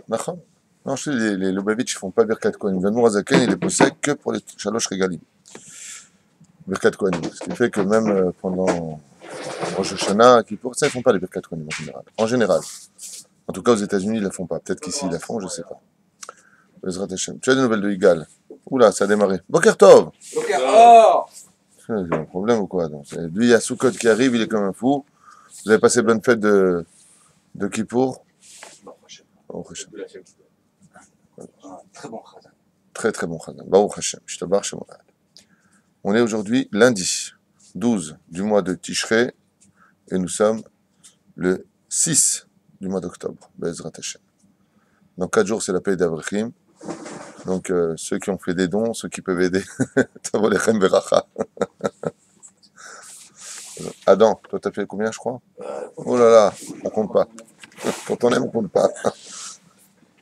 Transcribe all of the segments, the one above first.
D'accord. Non, je sais, les Lubavitch, ils font pas Birkat Kohanim. Le Mourazaken, il est possède que pour les Shalosh Regalim. Birkat Kohanim. Ce qui fait que même pendant Rosh Hashanah, Kippour, ça, ils font pas les Birkat Kohanim en général. En général. En tout cas, aux États-Unis, ils la font pas. Peut-être qu'ici, ils la font, je sais pas. Bezrat Hashem. Tu as des nouvelles de Igal? Oula, ça a démarré. Boker Tov! Boker Or! J'ai un problème ou quoi? Donc, lui, il y a Soukot qui arrive, il est comme un fou. Vous avez passé bonne fête de Kippour? Baruch Hashem. Très bon Khazan. Très très bon Khazan. Baruch Hashem. Shtabar Shemoad. On est aujourd'hui lundi 12 du mois de Tishrei et nous sommes le 6 du mois d'octobre. Bezrat Hashem. Dans 4 jours, c'est la paix d'Avrechim. Donc, ceux qui ont fait des dons, ceux qui peuvent aider, Tavolechem Beracha. Adam, toi, t'as fait combien, je crois? Oh là là, on compte pas. Quand on aime, on compte pas.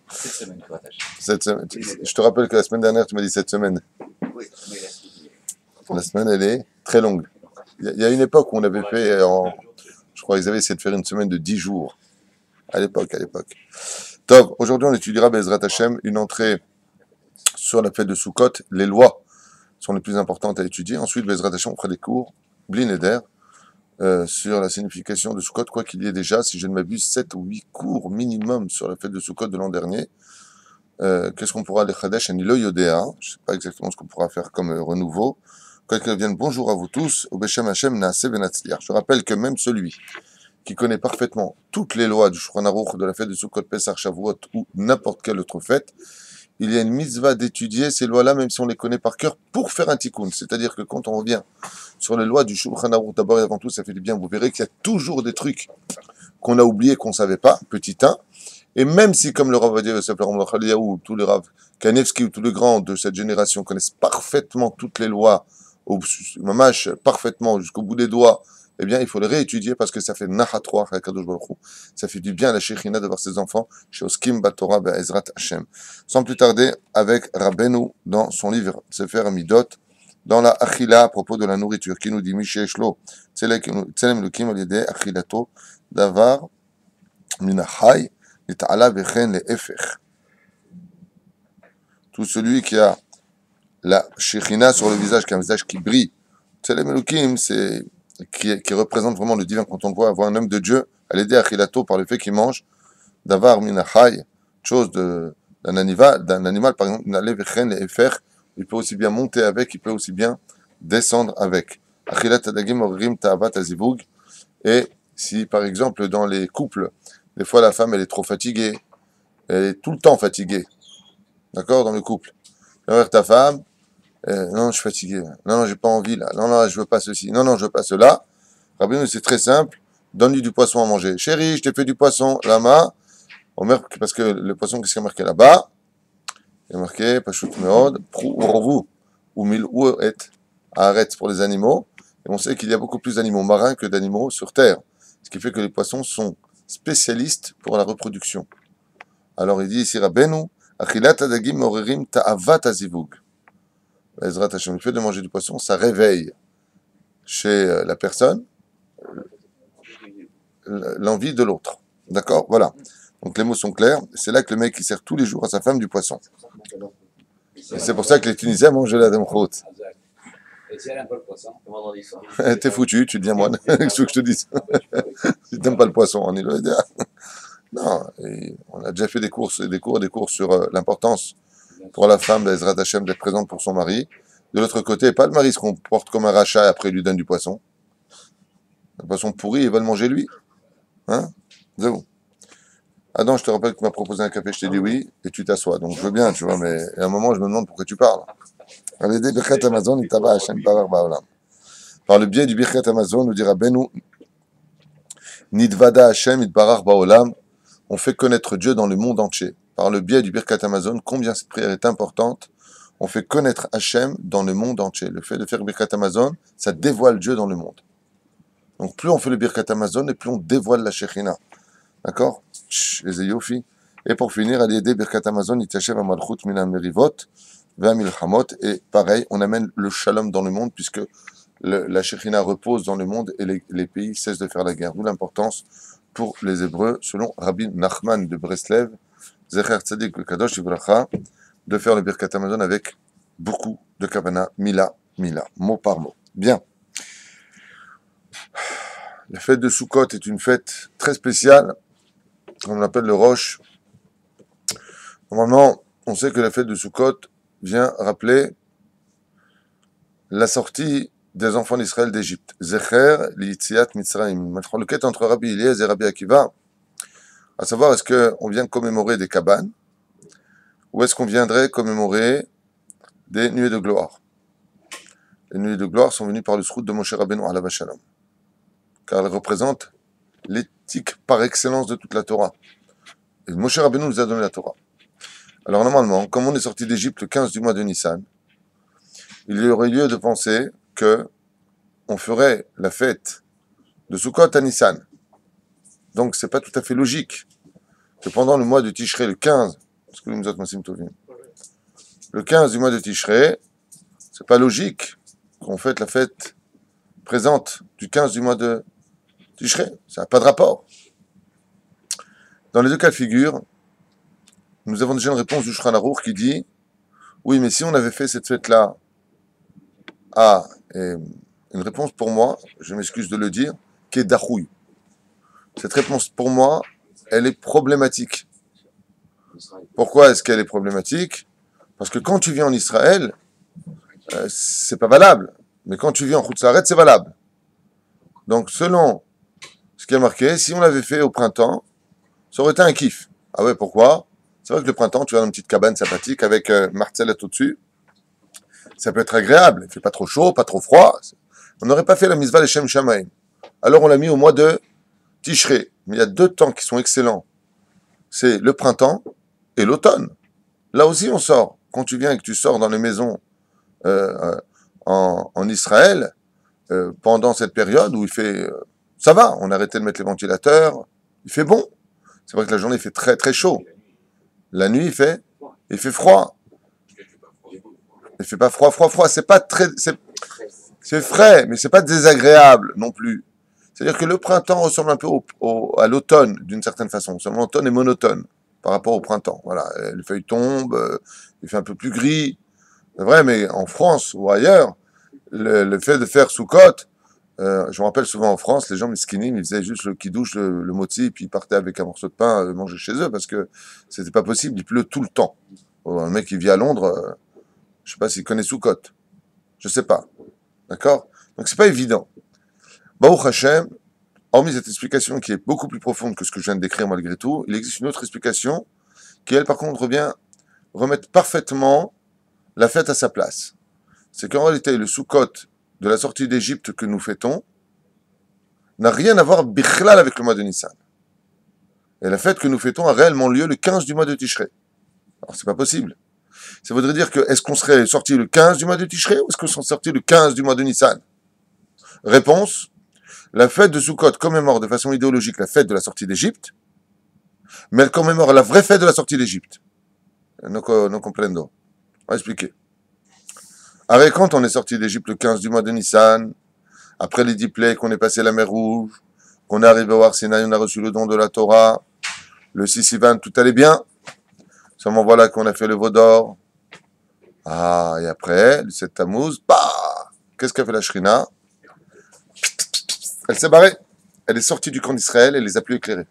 Cette semaine, tu attaches. Cette semaine, je te rappelle que la semaine dernière, tu m'as dit cette semaine. Oui, mais La semaine, elle est très longue. Il y a une époque où on avait fait, je crois qu'ils avaient essayé de faire une semaine de 10 jours. À l'époque. Tov, aujourd'hui, on étudiera Bezrat Hashem, une entrée sur la fête de Sukkot. Les lois sont les plus importantes à étudier. Ensuite, Bezrat Hashem, on fera des cours, Blin Eder, sur la signification de Sukkot, quoi qu'il y ait déjà, si je ne m'abuse, 7 ou 8 cours minimum sur la fête de Sukkot de l'an dernier. Qu'est-ce qu'on pourra les Chadesh et Nilo Yodéa? Je ne sais pas exactement ce qu'on pourra faire comme renouveau. Quoi qu'il vienne, bonjour à vous tous. Au Beshem Hashem Naaseh Venatzliach. Je rappelle que même celui qui connaît parfaitement toutes les lois du Shulchan Aruch, de la fête de Sukkot, Pesach, Shavuot ou n'importe quelle autre fête, il y a une mitzvah d'étudier ces lois-là, même si on les connaît par cœur, pour faire un tikkun. C'est-à-dire que quand on revient sur les lois du Shulchan Aruch, d'abord et avant tout, ça fait du bien. Vous verrez qu'il y a toujours des trucs qu'on a oubliés, qu'on ne savait pas, petit 1. Et même si, comme le Rav Vadia Yosef, le Rav Chaliyahu, tous les Rav Kanevski ou tous les grands de cette génération connaissent parfaitement toutes les lois, au mamash, parfaitement jusqu'au bout des doigts, eh bien, il faut les réétudier parce que ça fait nachatroach à Kadosh Baruch Hu. Ça fait du bien à la Shechina de voir ses enfants chez Oskim Batorah Be'ezrat Hashem. Sans plus tarder, avec Rabbeinu dans son livre Sefer Midot, dans la Achila à propos de la nourriture, qui nous dit Misheshlo, Tselem Lukim al-Yedeh Achilato, Davar Minachai, Nita'ala Vechen le-Efech. Tout celui qui a la Shechina sur le visage, qui a un visage qui brille, Tselem Lukim, c'est qui représente vraiment le divin. Quand on voit un homme de Dieu, à l'aider à Chilato par le fait qu'il mange d'avar minachai, chose d'un animal, par exemple, les faire, il peut aussi bien monter avec, il peut aussi bien descendre avec. Achilat adagim orim ta'avat azivug. Et si, par exemple, dans les couples, des fois la femme, elle est trop fatiguée, elle est tout le temps fatiguée, d'accord, dans le couple. Avec ta femme, non, je suis fatigué. Non, j'ai pas envie là. Non, je veux pas ceci. Non, je veux pas cela. Rabbeinu, c'est très simple. Donne-lui du poisson à manger. Chérie, je t'ai fait du poisson. Lama. Parce que le poisson, qu'est-ce qu'il y a marqué là-bas? Il y a marqué Pashut Meod, Prou ou Mil ou et Arrête pour les animaux. Et on sait qu'il y a beaucoup plus d'animaux marins que d'animaux sur Terre. Ce qui fait que les poissons sont spécialistes pour la reproduction. Alors il dit ici Rabbeinu, Achilat adagim morerim ta'avat azivug. Ezrat Hashem, le fait de manger du poisson, ça réveille chez la personne l'envie de l'autre. D'accord? Voilà. Donc les mots sont clairs. C'est là que le mec il sert tous les jours à sa femme du poisson. Et c'est pour ça que les Tunisiens mangent la demchot. Et si elle aime pas le poisson, comment on dit ça? T'es foutu, tu deviens moine. Qu'est-ce que je te dis? Si t'aimes pas le poisson, on est là. Non, on a déjà fait des cours sur l'importance pour la femme d'Ezrat Hashem d'être présente pour son mari. De l'autre côté, pas le mari se comporte comme un rachat et après il lui donne du poisson. Le poisson pourri, il va le manger lui. Hein? Zéro. Adam, je te rappelle que tu m'as proposé un café, je t'ai dit oui, et tu t'assois. Donc je veux bien, tu vois, mais à un moment, je me demande pourquoi tu parles. Par le biais du Birkat Amazon, nous dira Benu, Nidvada Hashem, Idbarar Baolam, on fait connaître Dieu dans le monde entier. Par le biais du Birkat Amazon, combien cette prière est importante, on fait connaître Hashem dans le monde entier. Le fait de faire Birkat Amazon, ça dévoile Dieu dans le monde. Donc plus on fait le Birkat Amazon, et plus on dévoile la Shechina. D'accord? Les Eyofi. Et pour finir, à l'aider Birkat Amazon, Ityachev Amalchut Mina Merivot, Ve'amilchamot, et pareil, on amène le shalom dans le monde, puisque la Shekhinah repose dans le monde et les pays cessent de faire la guerre. D'où l'importance pour les Hébreux, selon Rabbi Nachman de Breslev, Zecher Tzadik le Kadosh Ibracha, de faire le Birkat Hamazon avec beaucoup de Kavana, Mila, mot par mot. Bien. La fête de Sukkot est une fête très spéciale, on l'appelle le Rosh. Normalement, on sait que la fête de Sukkot vient rappeler la sortie des enfants d'Israël d'Égypte. Zecher li'itziat Mitzrayim. Le quête entre Rabbi Eliezer et Rabbi Akiva, à savoir est-ce qu'on vient commémorer des cabanes ou est-ce qu'on viendrait commémorer des nuées de gloire. Les nuées de gloire sont venues par le srout de Moshe Rabbeinu alav shalom, car elles représentent l'éthique par excellence de toute la Torah. Et Moshe Rabbeinu nous a donné la Torah. Alors normalement, comme on est sorti d'Égypte le 15 du mois de Nissan, il y aurait lieu de penser que on ferait la fête de Sukkot à Nissan. Donc c'est pas tout à fait logique que pendant le mois de Tishrei, le 15, le 15 du mois de Tishrei, c'est pas logique qu'on fête la fête présente du 15 du mois de Tishrei. Ça n'a pas de rapport. Dans les deux cas de figure, nous avons déjà une réponse du Shulchan Aruch qui dit oui, mais si on avait fait cette fête-là une réponse pour moi, je m'excuse de le dire, qui est dachouille. Cette réponse pour moi, elle est problématique. Pourquoi est-ce qu'elle est problématique? Parce que quand tu vis en Israël, c'est pas valable. Mais quand tu vis en Chutz La'aretz, c'est valable. Donc selon ce qui est marqué, si on l'avait fait au printemps, ça aurait été un kiff. Ah ouais, pourquoi? C'est vrai que le printemps, tu vas dans une petite cabane sympathique avec Marcellette au-dessus. Ça peut être agréable. Il fait pas trop chaud, pas trop froid. On n'aurait pas fait la mitzvah Leshem Shamaim. Alors on l'a mis au mois de Tishrei. Mais il y a deux temps qui sont excellents. C'est le printemps et l'automne. Là aussi on sort. Quand tu viens et que tu sors dans les maisons en Israël, pendant cette période où il fait... ça va, on a arrêté de mettre les ventilateurs. Il fait bon. C'est vrai que la journée il fait très très chaud. La nuit il fait froid. Il fait pas froid. C'est pas très... c'est frais, mais c'est pas désagréable non plus. C'est-à-dire que le printemps ressemble un peu à l'automne, d'une certaine façon. Seulement l'automne est monotone par rapport au printemps. Voilà, les feuilles tombent, il fait un peu plus gris. C'est vrai, mais en France ou ailleurs, le fait de faire Sukkot, je me rappelle souvent en France, les gens miskinim, ils faisaient juste le kidouche, le moti, puis ils partaient avec un morceau de pain manger chez eux, parce que c'était pas possible, il pleut tout le temps. Un mec qui vit à Londres, je sais pas s'il connaît Sukkot. Je sais pas. D'accord? Donc c'est pas évident. Baruch Hashem, hormis cette explication qui est beaucoup plus profonde que ce que je viens de décrire malgré tout, il existe une autre explication qui, elle, par contre, vient remettre parfaitement la fête à sa place. C'est qu'en réalité, le Sukkot de la sortie d'Égypte que nous fêtons n'a rien à voir bichlal avec le mois de Nissan. Et la fête que nous fêtons a réellement lieu le 15 du mois de Tishrei. Alors c'est pas possible. Ça voudrait dire que, est-ce qu'on serait sorti le 15 du mois de Tishrei ou est-ce qu'on serait sorti le 15 du mois de Nissan? Réponse, la fête de Sukkot commémore de façon idéologique la fête de la sortie d'Égypte, mais elle commémore la vraie fête de la sortie d'Égypte. No comprendo. On va expliquer. Alors quand on est sorti d'Égypte le 15 du mois de Nissan, après les 10 plaies, qu'on est passé la mer Rouge, qu'on est arrivé au Har Sinaï, on a reçu le don de la Torah, le 6 Sivan, tout allait bien. Seulement voilà qu'on a fait le veau d'or. Ah, et après, le 7 Tammuz, bah, qu'est-ce qu'a fait la Shrina? Elle s'est barrée. Elle est sortie du camp d'Israël et les a plus éclairés.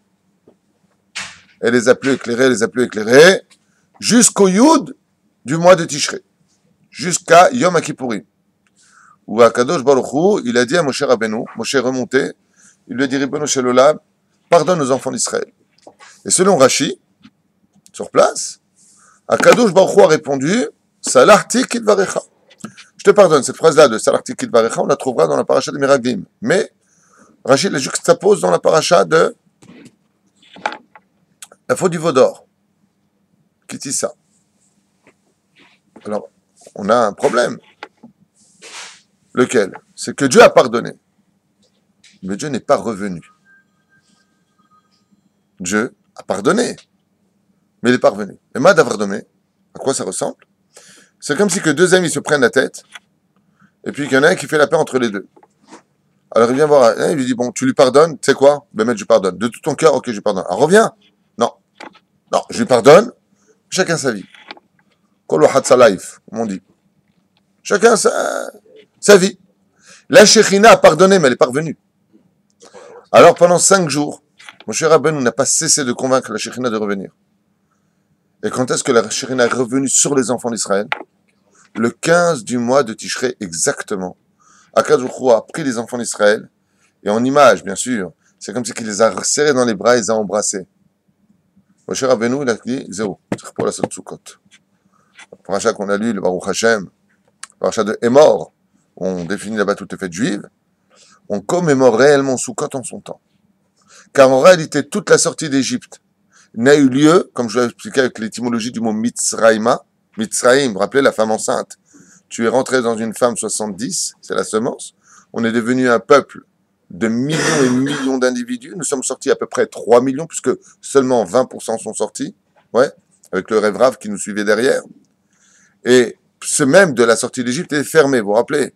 Elle les a plus éclairés, jusqu'au Yud du mois de Tishrei. Jusqu'à Yom Kippourim. Où Akadosh Baruch Hu, il a dit à Moshe Rabbeinu, Moshe est remonté, il lui a dit, Ribono Shel Olam, pardonne aux enfants d'Israël. Et selon Rashi, sur place, Akadosh Baruch Hu a répondu, Salarti Kidvarecha. Je te pardonne, cette phrase-là de Salarti Kidvarecha, on la trouvera dans la paracha de Meraglim. Mais Rashi la juxtapose dans la paracha de la faute du veau d'or. Kitissa. Alors, on a un problème. Lequel? C'est que Dieu a pardonné. Mais Dieu n'est pas revenu. Dieu a pardonné. Mais il n'est pas revenu. Et Mad Avradome, à quoi ça ressemble? C'est comme si que deux amis se prennent la tête Et puis qu'il y en a un qui fait la paix entre les deux. Alors il vient voir un, il lui dit, bon, tu lui pardonnes, tu sais quoi? Ben, mec, je pardonne. De tout ton cœur, ok, je pardonne. Alors reviens. Non. Non, je lui pardonne. Chacun sa vie. Kol wahad sa life, comme on dit. Chacun sa vie. La Shekhinah a pardonné, mais elle n'est pas revenue. Alors pendant 5 jours, mon cher Rabbeinu n'a pas cessé de convaincre la Shekhinah de revenir. Et quand est-ce que la Shekhinah est revenue sur les enfants d'Israël? Le 15 du mois de Tishrei exactement. Akadosh Baruch Hu a pris les enfants d'Israël, et en image, bien sûr, c'est comme si il les a serrés dans les bras et les a embrassés. Mon cher Rabbeinu, il a dit, zéro, c'est pour la Sotsukot. Le paracha qu'on a lu, le Baruch Hashem, le paracha de Hémor, on définit là-bas toutes les fêtes juives, on commémore réellement Sukkot en son temps. Car en réalité, toute la sortie d'Égypte n'a eu lieu, comme je l'ai expliqué avec l'étymologie du mot Mitzraïma, Mitzraïm, vous vous rappelez, la femme enceinte. Tu es rentré dans une femme 70, c'est la semence. On est devenu un peuple de millions et millions d'individus. Nous sommes sortis à peu près 3 millions, puisque seulement 20% sont sortis, ouais, avec le rêve rave qui nous suivait derrière. Et ce même de la sortie d'Égypte est fermé, vous vous rappelez?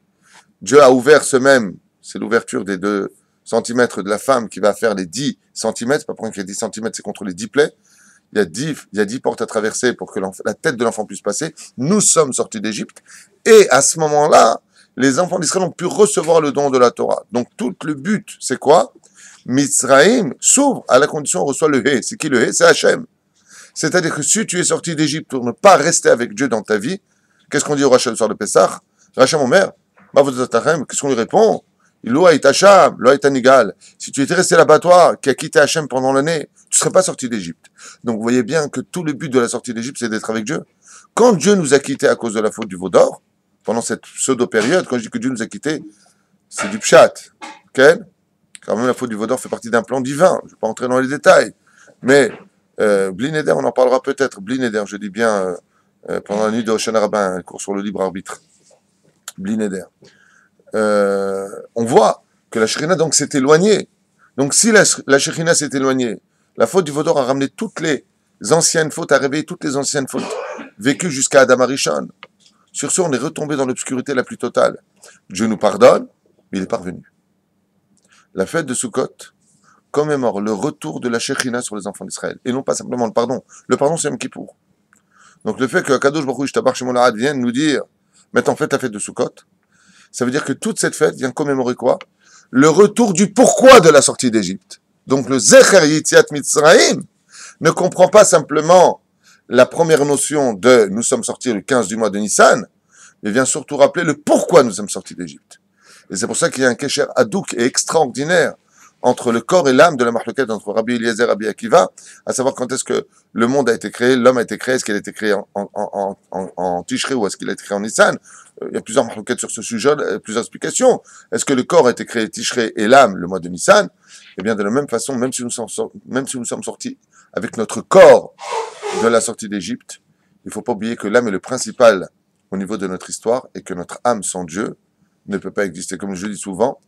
Dieu a ouvert ce même, c'est l'ouverture des 2 centimètres de la femme qui va faire les 10 centimètres, pas pour rien qu'il y ait 10 centimètres, c'est contre les 10 plaies. Il y a 10 portes à traverser pour que la tête de l'enfant puisse passer. Nous sommes sortis d'Égypte. Et à ce moment-là, les enfants d'Israël ont pu recevoir le don de la Torah. Donc tout le but, c'est quoi? Mitzraïm s'ouvre à la condition où on reçoit le Hé. C'est qui le Hé? C'est Hachem. C'est-à-dire que si tu es sorti d'Égypte pour ne pas rester avec Dieu dans ta vie, qu'est-ce qu'on dit au Rachel le soir de Pessah? Rachel, mon mère, qu'est-ce qu'on lui répond? Si tu étais resté là-bas, toi, qui a quitté Hachem pendant l'année, tu ne serais pas sorti d'Égypte. Donc vous voyez bien que tout le but de la sortie d'Égypte, c'est d'être avec Dieu. Quand Dieu nous a quittés à cause de la faute du veau d'or, pendant cette pseudo-période, quand je dis que Dieu nous a quittés, c'est du pshat. Okay? Car même la faute du veau d'or fait partie d'un plan divin. Je ne vais pas entrer dans les détails. Mais Bli Neder, on en parlera peut-être. Bli Neder, je dis bien pendant la nuit de Hoshana Rabbin, un cours sur le libre arbitre. Bli Neder. On voit que la Shekhinah donc s'est éloignée. Donc si la Shekhinah s'est éloignée, la faute du veau d'or a ramené toutes les anciennes fautes, a réveillé toutes les anciennes fautes vécues jusqu'à Adam Arishon. Sur ce, on est retombé dans l'obscurité la plus totale. Dieu nous pardonne, mais il est parvenu. La fête de Sukkot commémore le retour de la Shekhinah sur les enfants d'Israël. Et non pas simplement le pardon. Le pardon, c'est Yom Kippour. Donc le fait que Kadosh Baruch Hu Yishtabach Shemo Lahad vienne nous dire, maintenant faites la fête de Sukkot, ça veut dire que toute cette fête vient commémorer quoi? Le retour du pourquoi de la sortie d'Égypte. Donc le Zecher Yetziat Mitzrayim ne comprend pas simplement la première notion de nous sommes sortis le 15 du mois de Nissan, mais vient surtout rappeler le pourquoi nous sommes sortis d'Égypte. Et c'est pour ça qu'il y a un kécher hadouk et extraordinaire entre le corps et l'âme de la marloquette entre Rabbi Eliezer et Rabbi Akiva, à savoir quand est-ce que le monde a été créé, l'homme a été créé, est-ce qu'il a été créé en Tishrei ou est-ce qu'il a été créé en Nissan? Il y a plusieurs marloquettes sur ce sujet, plusieurs explications. Est-ce que le corps a été créé Tishrei et l'âme le mois de Nissan? Eh bien, de la même façon, même si nous sommes sortis avec notre corps de la sortie d'Égypte, il ne faut pas oublier que l'âme est le principal au niveau de notre histoire et que notre âme sans Dieu ne peut pas exister. Comme je dis souvent,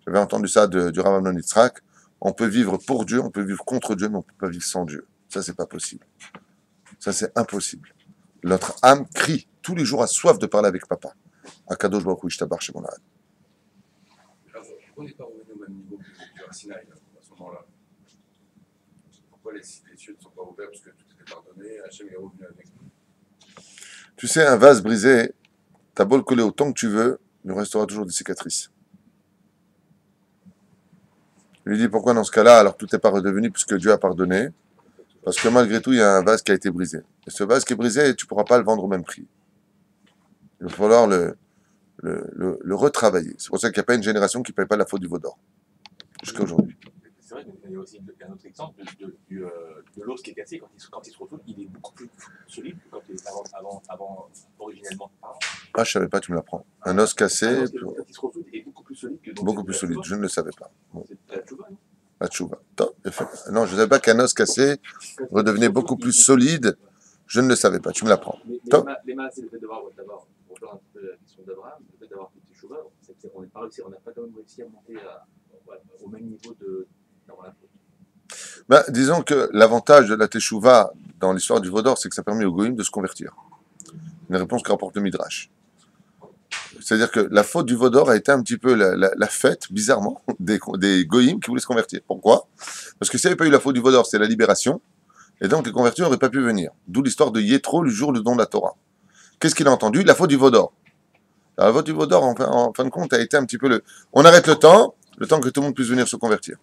j'avais entendu ça du Rav Amnon Yitzhak, on peut vivre pour Dieu, on peut vivre contre Dieu, mais on ne peut pas vivre sans Dieu. Ça, c'est pas possible. Ça, c'est impossible. Notre âme crie tous les jours, a soif de parler avec papa. Akadosh Baruch Hu Yishtabach Shemo Lahad. Pourquoi on n'est pas revenu au même niveau que du Sinaï à ce moment-là? Pourquoi les cieux ne sont pas ouverts parce que tout était pardonné, Hachem est revenu avec nous? Tu sais, un vase brisé, t'as beau le coller autant que tu veux, il restera toujours des cicatrices. Il lui dit pourquoi dans ce cas-là, alors tout n'est pas redevenu puisque Dieu a pardonné? Parce que malgré tout, il y a un vase qui a été brisé. Et ce vase qui est brisé, tu ne pourras pas le vendre au même prix. Il va falloir le retravailler. C'est pour ça qu'il n'y a pas une génération qui ne paye pas la faute du veau d'or. Jusqu'à aujourd'hui. C'est vrai qu'il y a aussi un autre exemple de l'os qui est cassé quand il se retrouve, il est beaucoup plus solide que quand il est avant originellement. Ah, je ne savais pas, tu me l'apprends. Un os cassé. Quand il se retrouve, il est beaucoup plus solide que Beaucoup plus solide, je ne le savais pas. Bon. C'est la tchouva, non? La tchouva. Non, je ne savais pas qu'un os cassé redevenait beaucoup plus solide. Je ne le savais pas, tu me l'apprends. Les masses, c'est le fait d'avoir, pour faire un peu la question d'Abraham, le fait d'avoir fait tchouva, on n'a pas quand même réussi à monter au même niveau d'avoir la faute. Ben, disons que l'avantage de la teshuva dans l'histoire du veau d'or, c'est que ça permet aux goïms de se convertir. Une réponse que rapporte le Midrash. C'est-à-dire que la faute du Vaudor a été un petit peu la fête, bizarrement, des goïms qui voulaient se convertir. Pourquoi? Parce que s'il n'y avait pas eu la faute du Vaudor, c'est la libération, et donc les convertis n'auraient pas pu venir. D'où l'histoire de Yétro, le jour du don de la Torah. Qu'est-ce qu'il a entendu? La faute du Vaudor. Alors, la faute du Vaudor, en fin de compte, a été un petit peu le... On arrête le temps que tout le monde puisse venir se convertir.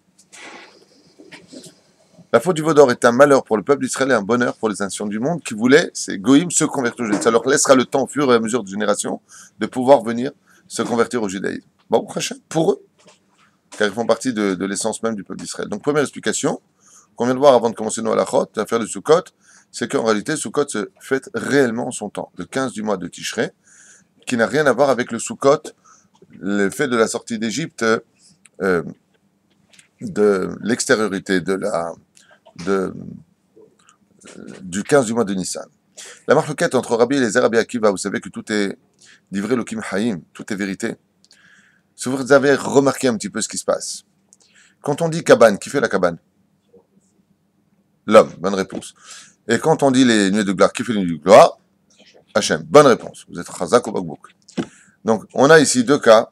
La faute du Vaudor est un malheur pour le peuple d'Israël et un bonheur pour les nations du monde qui voulaient, ces goïms, se convertir au judaïsme. Ça leur laissera le temps, au fur et à mesure de génération, de pouvoir venir se convertir au judaïsme. Bon, pour eux, car ils font partie de l'essence même du peuple d'Israël. Donc, première explication, qu'on vient de voir avant de commencer nos halachot, l'affaire de Sukkot, c'est qu'en réalité, Sukkot se fête réellement en son temps, le 15 du mois de Tishrei, qui n'a rien à voir avec le Sukkot, le fait de la sortie d'Égypte, de l'extériorité, du 15 du mois de Nissan. La marloquette entre Rabbi Eliezer et Rabbi Akiva, vous savez que tout est livré l'Okim Haïm, tout est vérité. Si vous avez remarqué un petit peu ce qui se passe, quand on dit cabane, qui fait la cabane? L'homme, bonne réponse. Et quand on dit les nuées de gloire, qui fait les nuées de gloire? Hachem, bonne réponse. Vous êtes Chazak ou Bakbouk. Donc, on a ici deux cas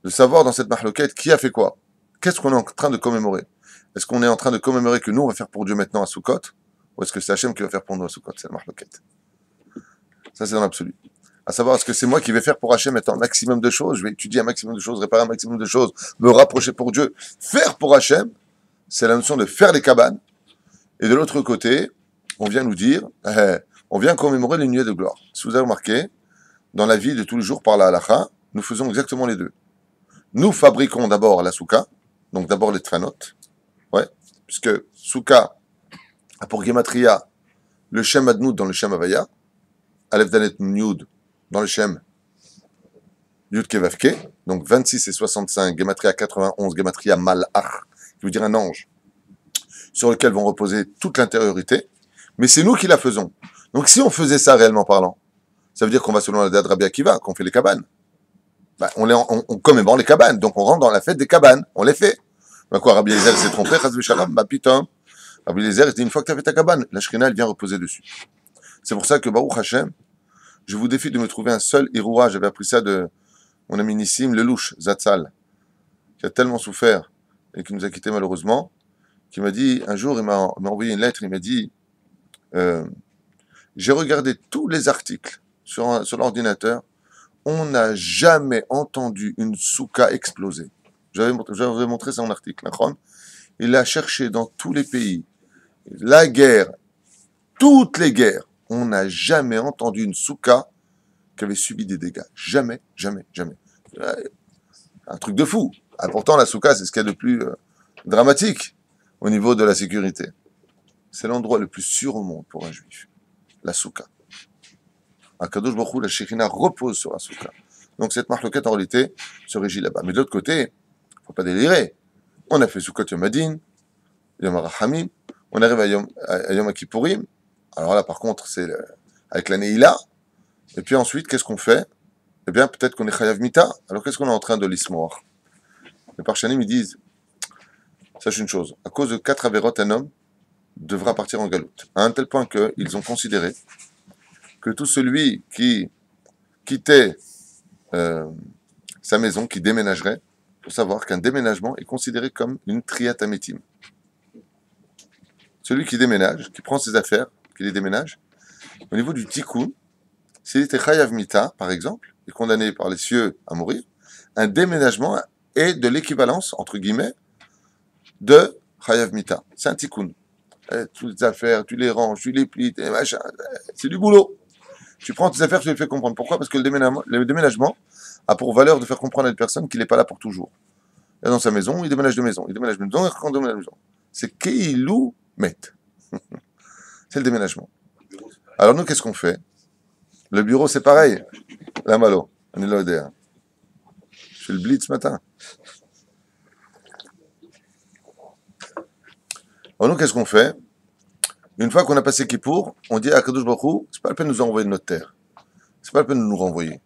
de savoir dans cette marloquette qui a fait quoi. Qu'est-ce qu'on est en train de commémorer? Est-ce qu'on est en train de commémorer que nous, on va faire pour Dieu maintenant à Sukkot? Ou est-ce que c'est Hachem qui va faire pour nous à Sukkot? C'est la marloquette. Ça, c'est dans l'absolu. À savoir, est-ce que c'est moi qui vais faire pour Hachem maintenant un maximum de choses? Je vais étudier un maximum de choses, réparer un maximum de choses, me rapprocher pour Dieu. Faire pour Hachem, c'est la notion de faire les cabanes. Et de l'autre côté, on vient nous dire, on vient commémorer les nuées de gloire. Si vous avez remarqué, dans la vie de tous les jours par la halakha, nous faisons exactement les deux. Nous fabriquons d'abord la souka, donc d'abord les tfanot, puisque souka a pour gematria le shem adnout dans le shem avaya, alef dalet yud dans le shem yud kevavke, donc 26 et 65, gematria 91, gematria malach, qui veut dire un ange, sur lequel vont reposer toute l'intériorité, mais c'est nous qui la faisons. Donc si on faisait ça réellement parlant, ça veut dire qu'on va selon la date de Rabbi Akiva, qu'on fait les cabanes. Ben, on commémore les cabanes, donc on rentre dans la fête des cabanes, on les fait. Ben quoi, Rabbi Eliezer s'est trompé, Chaz v'shalom, bah putain. Rabbi Eliezer, il dit une fois que tu as fait ta cabane, la Shrina, elle vient reposer dessus. C'est pour ça que Baruch Hashem, je vous défie de me trouver un seul Iroua, j'avais appris ça de mon ami Nissim Lelouch, Zatzal, qui a tellement souffert et qui nous a quittés malheureusement, qui m'a dit, un jour, il m'a envoyé une lettre, il m'a dit, j'ai regardé tous les articles sur l'ordinateur, on n'a jamais entendu une souka exploser. J'avais montré ça en article. Il a cherché dans tous les pays, la guerre, toutes les guerres, on n'a jamais entendu une souka qui avait subi des dégâts. Jamais, jamais, jamais. Un truc de fou. Ah, pourtant, la souka, c'est ce qu'il y a de plus dramatique au niveau de la sécurité. C'est l'endroit le plus sûr au monde pour un juif. La souka. À Kadosh Baruch Hu, la Shekhinah repose sur la souka. Donc cette marloquette en réalité se régit là-bas. Mais de l'autre côté, il ne faut pas délirer. On a fait Sukkot Yom Hadin, Yom HaRachamim, on arrive à Yom HaKippourim. Alors là, par contre, c'est avec la Neila. Et puis ensuite, qu'est-ce qu'on fait? Eh bien, peut-être qu'on est Chayav Mita. Alors qu'est-ce qu'on est en train de l'ismoir? Les Parchanim, ils disent, sache une chose, à cause de 4 avérotes, un homme devra partir en galoute. À un tel point qu'ils ont considéré que tout celui qui quittait sa maison, qui déménagerait, il faut savoir qu'un déménagement est considéré comme une triat ametim. Celui qui déménage, qui prend ses affaires, qui les déménage, au niveau du tikkun, s'il était chayav mita, par exemple, et condamné par les cieux à mourir, un déménagement est de l'équivalence, entre guillemets, de chayav mita. C'est un tikkun. Toutes les affaires, tu les ranges, tu les plies, machin, c'est du boulot. Tu prends tes affaires, tu les fais comprendre. Pourquoi? Parce que le déménagement a pour valeur de faire comprendre à une personne qu'il n'est pas là pour toujours. Il est dans sa maison, il déménage de maison. Il déménage de maison, il déménage de maison. C'est Keilou Met. C'est le déménagement. Alors nous, qu'est-ce qu'on fait? Le bureau, c'est pareil. La malo, on est là, je fais le blitz ce matin. Alors nous, qu'est-ce qu'on fait? Une fois qu'on a passé Kippour, on dit à Kadosh Baruch Hu, c'est pas la peine de nous envoyer notre terre. C'est pas la peine de nous renvoyer.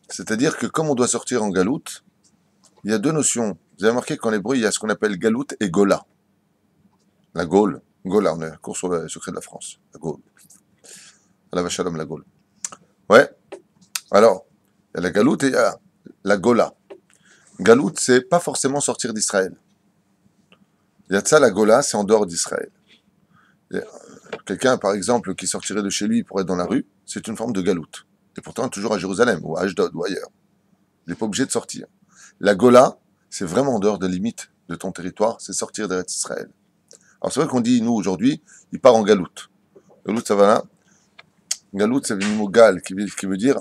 C'est-à-dire que comme on doit sortir en galoute, il y a deux notions. Vous avez remarqué qu'en hébreu, il y a ce qu'on appelle galoute et gola. La Gaule. Gola, on est à cours sur le secret de la France. La Gaule. Allah va shalom, la Gaule. Ouais. Alors, Il y a la galoute et il y a la gola. Galoute, c'est pas forcément sortir d'Israël. Il y a de ça, la gola, c'est en dehors d'Israël. Quelqu'un, par exemple, qui sortirait de chez lui pour être dans la rue, c'est une forme de galoute. Et pourtant, toujours à Jérusalem, ou à Ashdod, ou ailleurs. Il n'est pas obligé de sortir. La gola, c'est vraiment en dehors des limites de ton territoire, c'est sortir d'Eretz Israël. Alors c'est vrai qu'on dit, nous, aujourd'hui, il part en galoute. Galoute, ça va là. Galoute, c'est le mot gal, qui veut dire,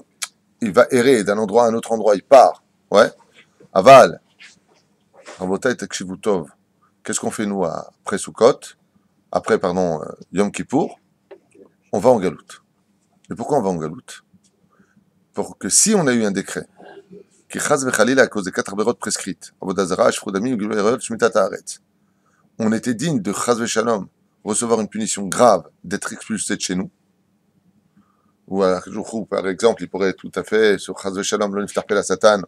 il va errer d'un endroit à un autre endroit, il part. Ouais. Aval. Rabotai Takshivu Tov. Qu'est-ce qu'on fait, nous, après Sukkot, après, Yom Kippour? On va en galoute. Mais pourquoi on va en galoute? Pour que si on a eu un décret, qui chas vechalil à cause des 4 avérotes prescrites, Avodazara, Shfrodami, Gilou Shmitat Haaretz, on était digne de chas vechalom recevoir une punition grave, d'être expulsé de chez nous. Ou à Jourou, par exemple, il pourrait tout à fait, sur chas vechalom, le niftar la Satan,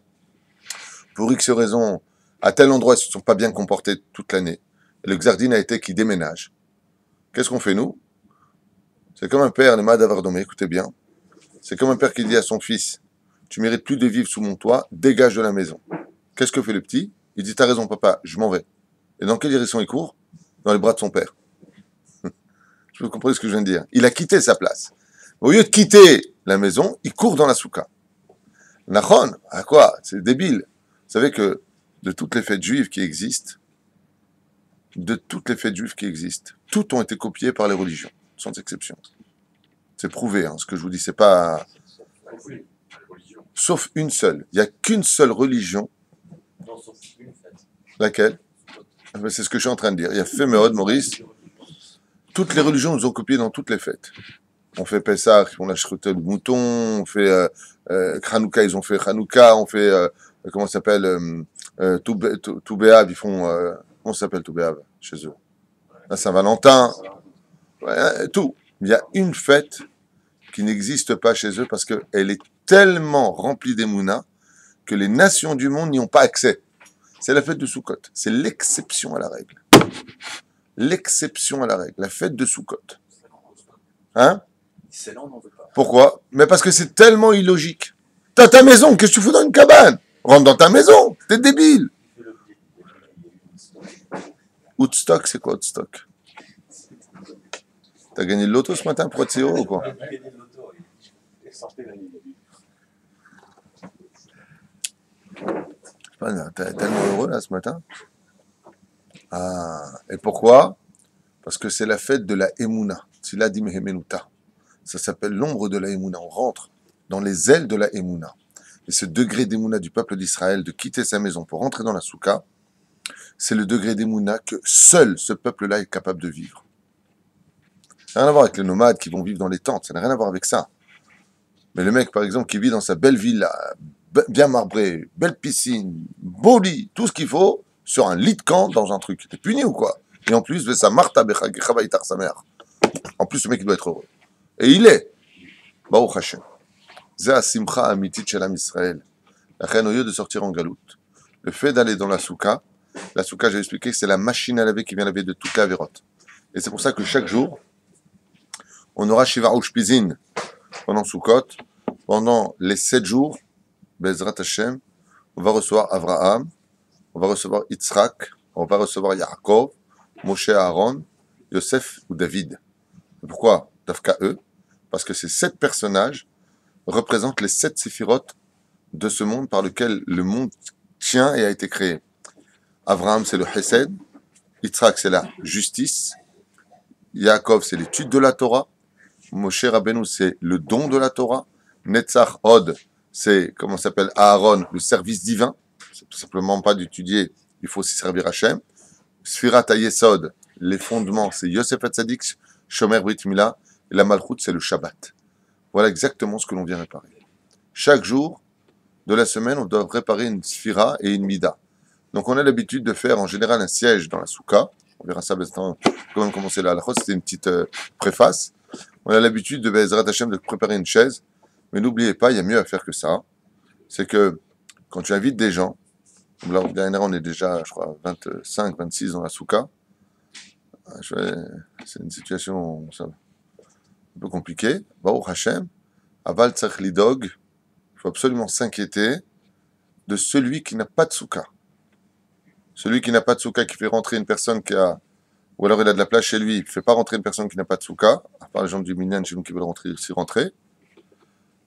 pour X raisons, à tel endroit, ils ne se sont pas bien comportés toute l'année. Et le Xardin a été qui déménage. Qu'est-ce qu'on fait, nous? C'est comme un père, les Madavadomé, écoutez bien. C'est comme un père qui dit à son fils, tu mérites plus de vivre sous mon toit, dégage de la maison. Qu'est-ce que fait le petit? Il dit, t'as raison, papa, je m'en vais. Et dans quelle direction il court? Dans les bras de son père. Je vous comprenez ce que je viens de dire? Il a quitté sa place. Au lieu de quitter la maison, il court dans la souka. Nachon, à quoi? C'est débile. Vous savez que de toutes les fêtes juives qui existent, toutes ont été copiées par les religions, sans exception. C'est prouvé, hein, ce que je vous dis, c'est pas... Oui, religion. Sauf une seule. Il n'y a qu'une seule religion. Non, sauf une fête. Laquelle? C'est ce que je suis en train de dire. Il y a fait Méod, Maurice. Toutes les religions nous ont copiés dans toutes les fêtes. On fait Pessah, on a shruté le mouton, on fait Hanouka, ils ont fait Hanouka, on fait, comment ça s'appelle, Toubéab, ils font, comment ça s'appelle Toubéab chez eux? La Saint-Valentin, ouais, tout. Il y a une fête qui n'existe pas chez eux parce qu'elle est tellement remplie d'émouna que les nations du monde n'y ont pas accès. C'est la fête de Sukkot. C'est l'exception à la règle. L'exception à la règle. La fête de Sukkot. Hein? Celle-là, on n'en veut pas. Pourquoi? Mais parce que c'est tellement illogique. T'as ta maison, qu'est-ce que tu fous dans une cabane? Rentre dans ta maison, t'es débile. Woodstock, c'est quoi Woodstock? T'as gagné le loto ce matin pour être CEO ou quoi? T'es tellement heureux là ce matin. Ah, et pourquoi? Parce que c'est la fête de la Emouna. Tsiladim Hemenuta. Ça s'appelle l'ombre de la Emouna. On rentre dans les ailes de la Emouna. Et ce degré d'Emouna du peuple d'Israël, de quitter sa maison pour rentrer dans la Souka, c'est le degré d'Emouna que seul ce peuple-là est capable de vivre. Ça n'a rien à voir avec les nomades qui vont vivre dans les tentes, ça n'a rien à voir avec ça. Mais le mec, par exemple, qui vit dans sa belle villa, bien marbrée, belle piscine, beau lit, tout ce qu'il faut, sur un lit de camp, dans un truc. T'es puni ou quoi? Et en plus, sa Martha Bechagavaitar, sa mère. En plus, le mec, il doit être heureux. Et il est. Baruch Hashem. C'est la simcha amitit shelam Israël. La reine, au lieu de sortir en galoute, le fait d'aller dans la souka, j'ai expliqué que c'est la machine à laver qui vient laver de toute la vérote. Et c'est pour ça que chaque jour, on aura Shiva Ushpizin pendant Sukkot, pendant les 7 jours, Bezrat Hashem, on va recevoir Avraham, on va recevoir Yitzhak, on va recevoir Yaakov, Moshe Aaron, Yosef ou David. Pourquoi Dafka eux? Parce que ces 7 personnages représentent les 7 séphirotes de ce monde par lequel le monde tient et a été créé. Avraham, c'est le Hesed, Yitzhak, c'est la justice, Yaakov, c'est l'étude de la Torah, Moshe Rabbeinu, c'est le don de la Torah, Netzach Od, c'est, comment ça s'appelle, Aaron, le service divin, c'est tout simplement pas d'étudier, il faut aussi servir Hachem. Sfirat HaYesod, les fondements, c'est Yosef Hatzadik, Shomer Brit Mila, et la Malchut, c'est le Shabbat. Voilà exactement ce que l'on vient réparer. Chaque jour de la semaine, on doit réparer une Sphira et une Mida. Donc on a l'habitude de faire en général un siège dans la Souka. On verra ça comment commencer la halachot, c'était une petite préface. On a l'habitude de Bezrat Hashem de préparer une chaise. Mais n'oubliez pas, il y a mieux à faire que ça. C'est que quand tu invites des gens, là, dernière on est déjà, je crois, 25, 26 dans la Souka. C'est une situation un peu compliquée. Baruch Hashem, Aval Tzach Lidog, il Il faut absolument s'inquiéter de celui qui n'a pas de souka. Celui qui n'a pas de souka, qui fait rentrer une personne qui a... Ou alors il a de la place chez lui, il ne fait pas rentrer une personne qui n'a pas de souka, à part les gens du minyan chez nous qui veulent rentrer, s'y rentrer,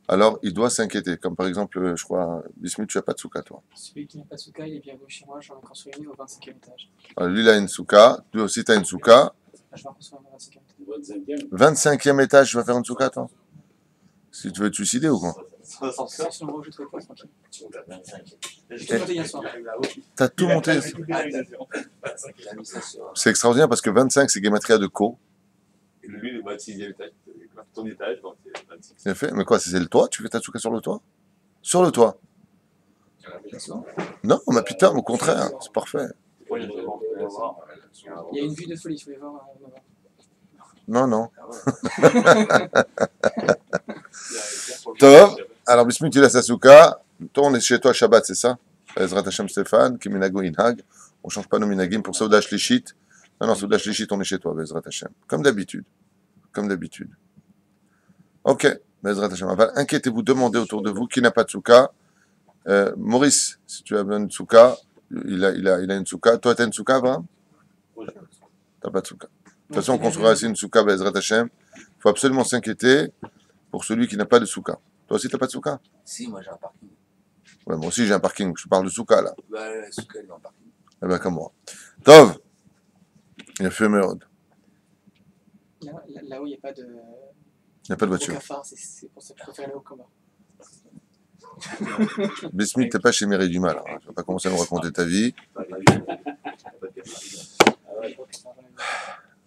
alors il doit s'inquiéter. Comme par exemple, je crois, Bismuth, tu n'as pas de souka, toi. Celui qui n'a pas de souka, il est bien beau chez moi, j'en ai construit une au 25e étage. Alors, lui, il a une souka, toi aussi, tu as une souka. Je vais en construire un au 25e étage. 25e étage, tu vas faire une souka, toi? Si tu veux te suicider ou quoi? C'est sur le où je trouvais pas, tranquille. J'ai tout Et- monté hier soir. T'as tout monté. L'administration. C'est extraordinaire parce que 25, c'est gematria de co. Et lui, il est au 26e étage. Ton étage, donc c'est 26. Bien fait. Mais quoi, c'est le toit? Tu fais ta souka sur le toit? Sur le toit? Non, ma putain, au contraire, c'est parfait. Ouais, il y a vraiment, on va voir. Il y a une vue de folie, il faut les voir. Non, non. Il y a Top. Alors, Bismuth, il a sa souka. Toi, on est chez toi Shabbat, c'est ça? Ezrat Hashem Stéphane, Kiminago Inhag. On ne change pas nos minagim pour Saudash Lichit. Non, Saudash Lichit, on est chez toi, Ezrat Hashem. Comme d'habitude. Comme d'habitude. Ok, Ezrat Hashem. Inquiétez-vous, demandez autour de vous qui n'a pas de souka. Maurice, si tu as besoin de souka, il a une souka. Toi, tu as une souka, Abraham? T'as pas de souka. De toute façon, on construira ici une souka, Ezrat Hashem. Il faut absolument s'inquiéter pour celui qui n'a pas de souka. Toi aussi, tu n'as pas de souka? Si, moi j'ai un parking. Ouais, moi aussi, j'ai un parking. Je parle de souka, là. Bah, Souka, il est en parking. Eh bien, comme moi. Tov, il y a fumé. Il Là-haut, il n'y a pas de. n'y a pas de voiture. Cafard, c'est pour ça que je préfère aller au combat. Bismuth, t'es pas chez Mireille du Mal. Hein. Je vais pas commencer à nous raconter ta vie.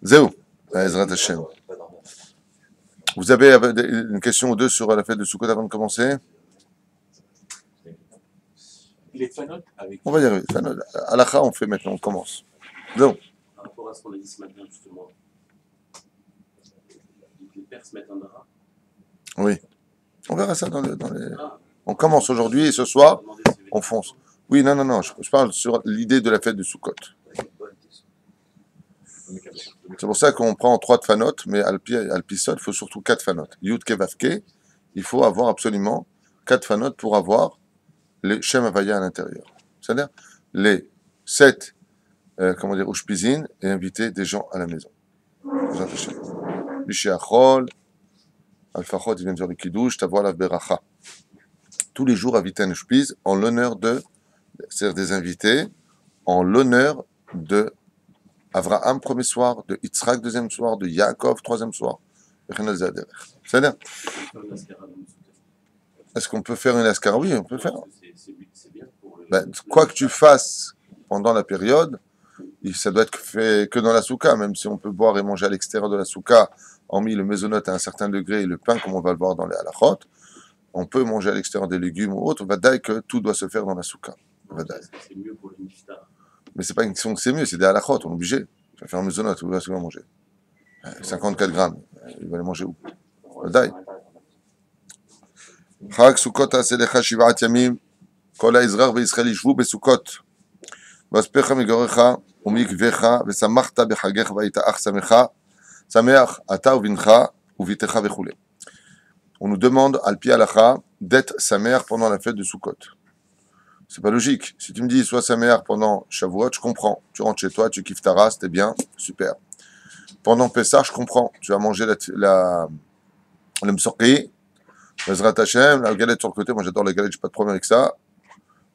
Zéo, Ezrat Hashem. Vous avez une question ou deux sur la fête de Sukkot avant de commencer? Les fanotes avec. On va y arriver. Halakha, on fait maintenant, on commence. Zéo. Par rapport à ce qu'on a dit ce matin, justement, les Perses mettent un drap. Oui. On verra ça dans les... On commence aujourd'hui et ce soir, on fonce. Oui, non. Je parle sur l'idée de la fête de Sukkot. C'est pour ça qu'on prend 3 fanotes, mais Alpisot, il faut surtout 4 fanotes. Yud Kevavke, il faut avoir absolument 4 fanotes pour avoir les Shem Havaya à l'intérieur. C'est-à-dire les 7, Ushpizin, et inviter des gens à la maison. Mishéachol, Alfachot, il vient de faire le Kiddush, Tavoalav Beracha. Tous les jours, inviter un Ushpiz en l'honneur de, c'est-à-dire des invités, en l'honneur de Avraham, premier soir, de Yitzhak, deuxième soir, de Yaakov, troisième soir. C'est-à-dire, est-ce qu'on peut faire une askara? Oui, on peut faire. Ben, quoi que tu fasses pendant la période, ça doit être fait que dans la souka, même si on peut boire et manger à l'extérieur de la souka, hormis le mésonote à un certain degré et le pain, comme on va le voir dans les halachot, on peut manger à l'extérieur des légumes ou autres, vadaï que tout doit se faire dans la souka. C'est mieux pour le niftar. Mais c'est pas une question que c'est mieux, c'est des halachot, on est obligé. Tu vas faire un mésonote, où est-ce qu'il va manger? 54 grammes, il va les manger où? Vadaï. Chag Sukkot Aselecha Shivat Yamim, Kol HaEzrach VeYisrael Yishvu BeSukkot, Vaspecha Megorecha, Umikvecha, Vesamachta Bechagecha Vayita'ach Samecha, Sameach Ata Uvincha, Uvitecha Vechule. On nous demande, al pi halacha, d'être sa mère pendant la fête de Sukkot. C'est pas logique. Si tu me dis, sois sa mère pendant Shavuot, je comprends. Tu rentres chez toi, tu kiffes ta race, t'es bien, super. Pendant Pessah, je comprends. Tu vas manger le msorki, Ezrat Hashem, la galette sur le côté. Moi, j'adore la galette, j'ai pas de problème avec ça.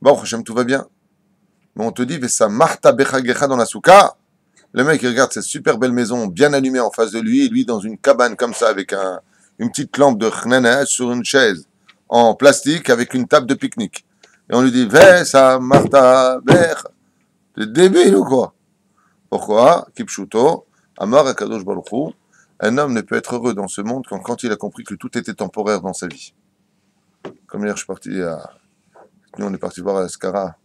Bon, Hashem, tout va bien. Mais on te dit, Vesa Marta Bechagecha dans la souka. Le mec, il regarde cette super belle maison bien allumée en face de lui, et lui dans une cabane comme ça, avec une petite lampe de chnana sur une chaise en plastique avec une table de pique-nique. Et on lui dit, Vesa Marta Bech. T'es débile ou quoi? Pourquoi? Kipshuto, Amar Akadosh Baruch Hu. Un homme ne peut être heureux dans ce monde quand il a compris que tout était temporaire dans sa vie. Comme hier, je suis parti nous, on est parti voir à l'Askara.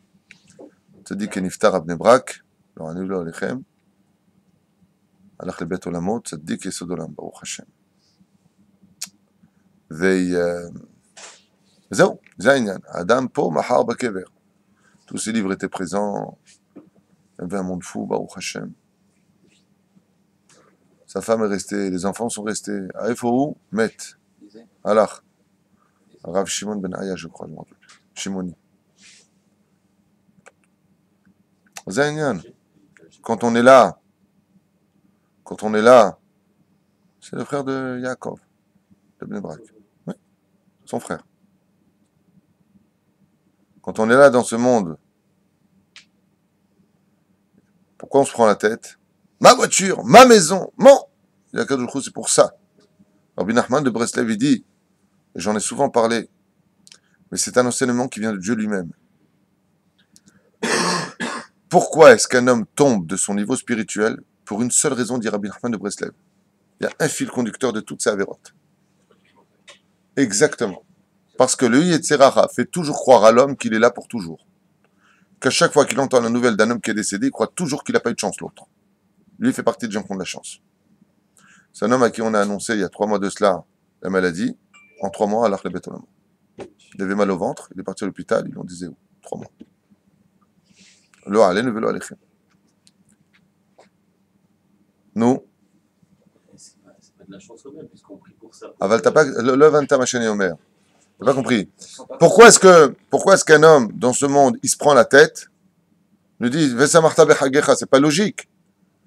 Tzadik et Niftar à Bnei Brak. Alors, on est là, Alechem. הלך לבית עולמות, צדיק יסוד עולם, ברוך השם. וזהו, זה העניין. האדם פה, מחר בקבר. Tous ces livres étaient présents. Il y avait un monde fou, Baruch Hashem. Sa femme est restée, les enfants sont restés. Aïfou, met. Alach. Rav Shimon ben Aya, je crois, je m'en rappelle plus. Shimoni. Zainian, quand on est là, c'est le frère de Yaakov, de Bnei Brak. Oui, son frère. Quand on est là dans ce monde, pourquoi on se prend la tête? Ma voiture, ma maison, mon... C'est pour ça. Rabbi Nachman de Breslev, il dit, et j'en ai souvent parlé, mais c'est un enseignement qui vient de Dieu lui-même. Pourquoi est-ce qu'un homme tombe de son niveau spirituel? Pour une seule raison, dit Rabbi Nachman de Breslev. Il y a un fil conducteur de toutes ces avérotes. Exactement. Parce que le Yetzer Hara fait toujours croire à l'homme qu'il est là pour toujours. Qu'à chaque fois qu'il entend la nouvelle d'un homme qui est décédé, il croit toujours qu'il n'a pas eu de chance, l'autre. Lui, il fait partie des gens qui ont de la chance. C'est un homme à qui on a annoncé il y a 3 mois de cela la maladie. En 3 mois, alors le béton. Il avait mal au ventre, il est parti à l'hôpital, ils lui ont dit 3 mois. Lo alen velo alechem. Nous, C'est pas de la chance quand même, puisqu'on prie pour ça. Aval t'as pas le vanta machani omer. T'as pas compris. Pourquoi est-ce qu'un homme dans ce monde il se prend la tête, nous dit Vesa marta bechagecha, c'est pas logique.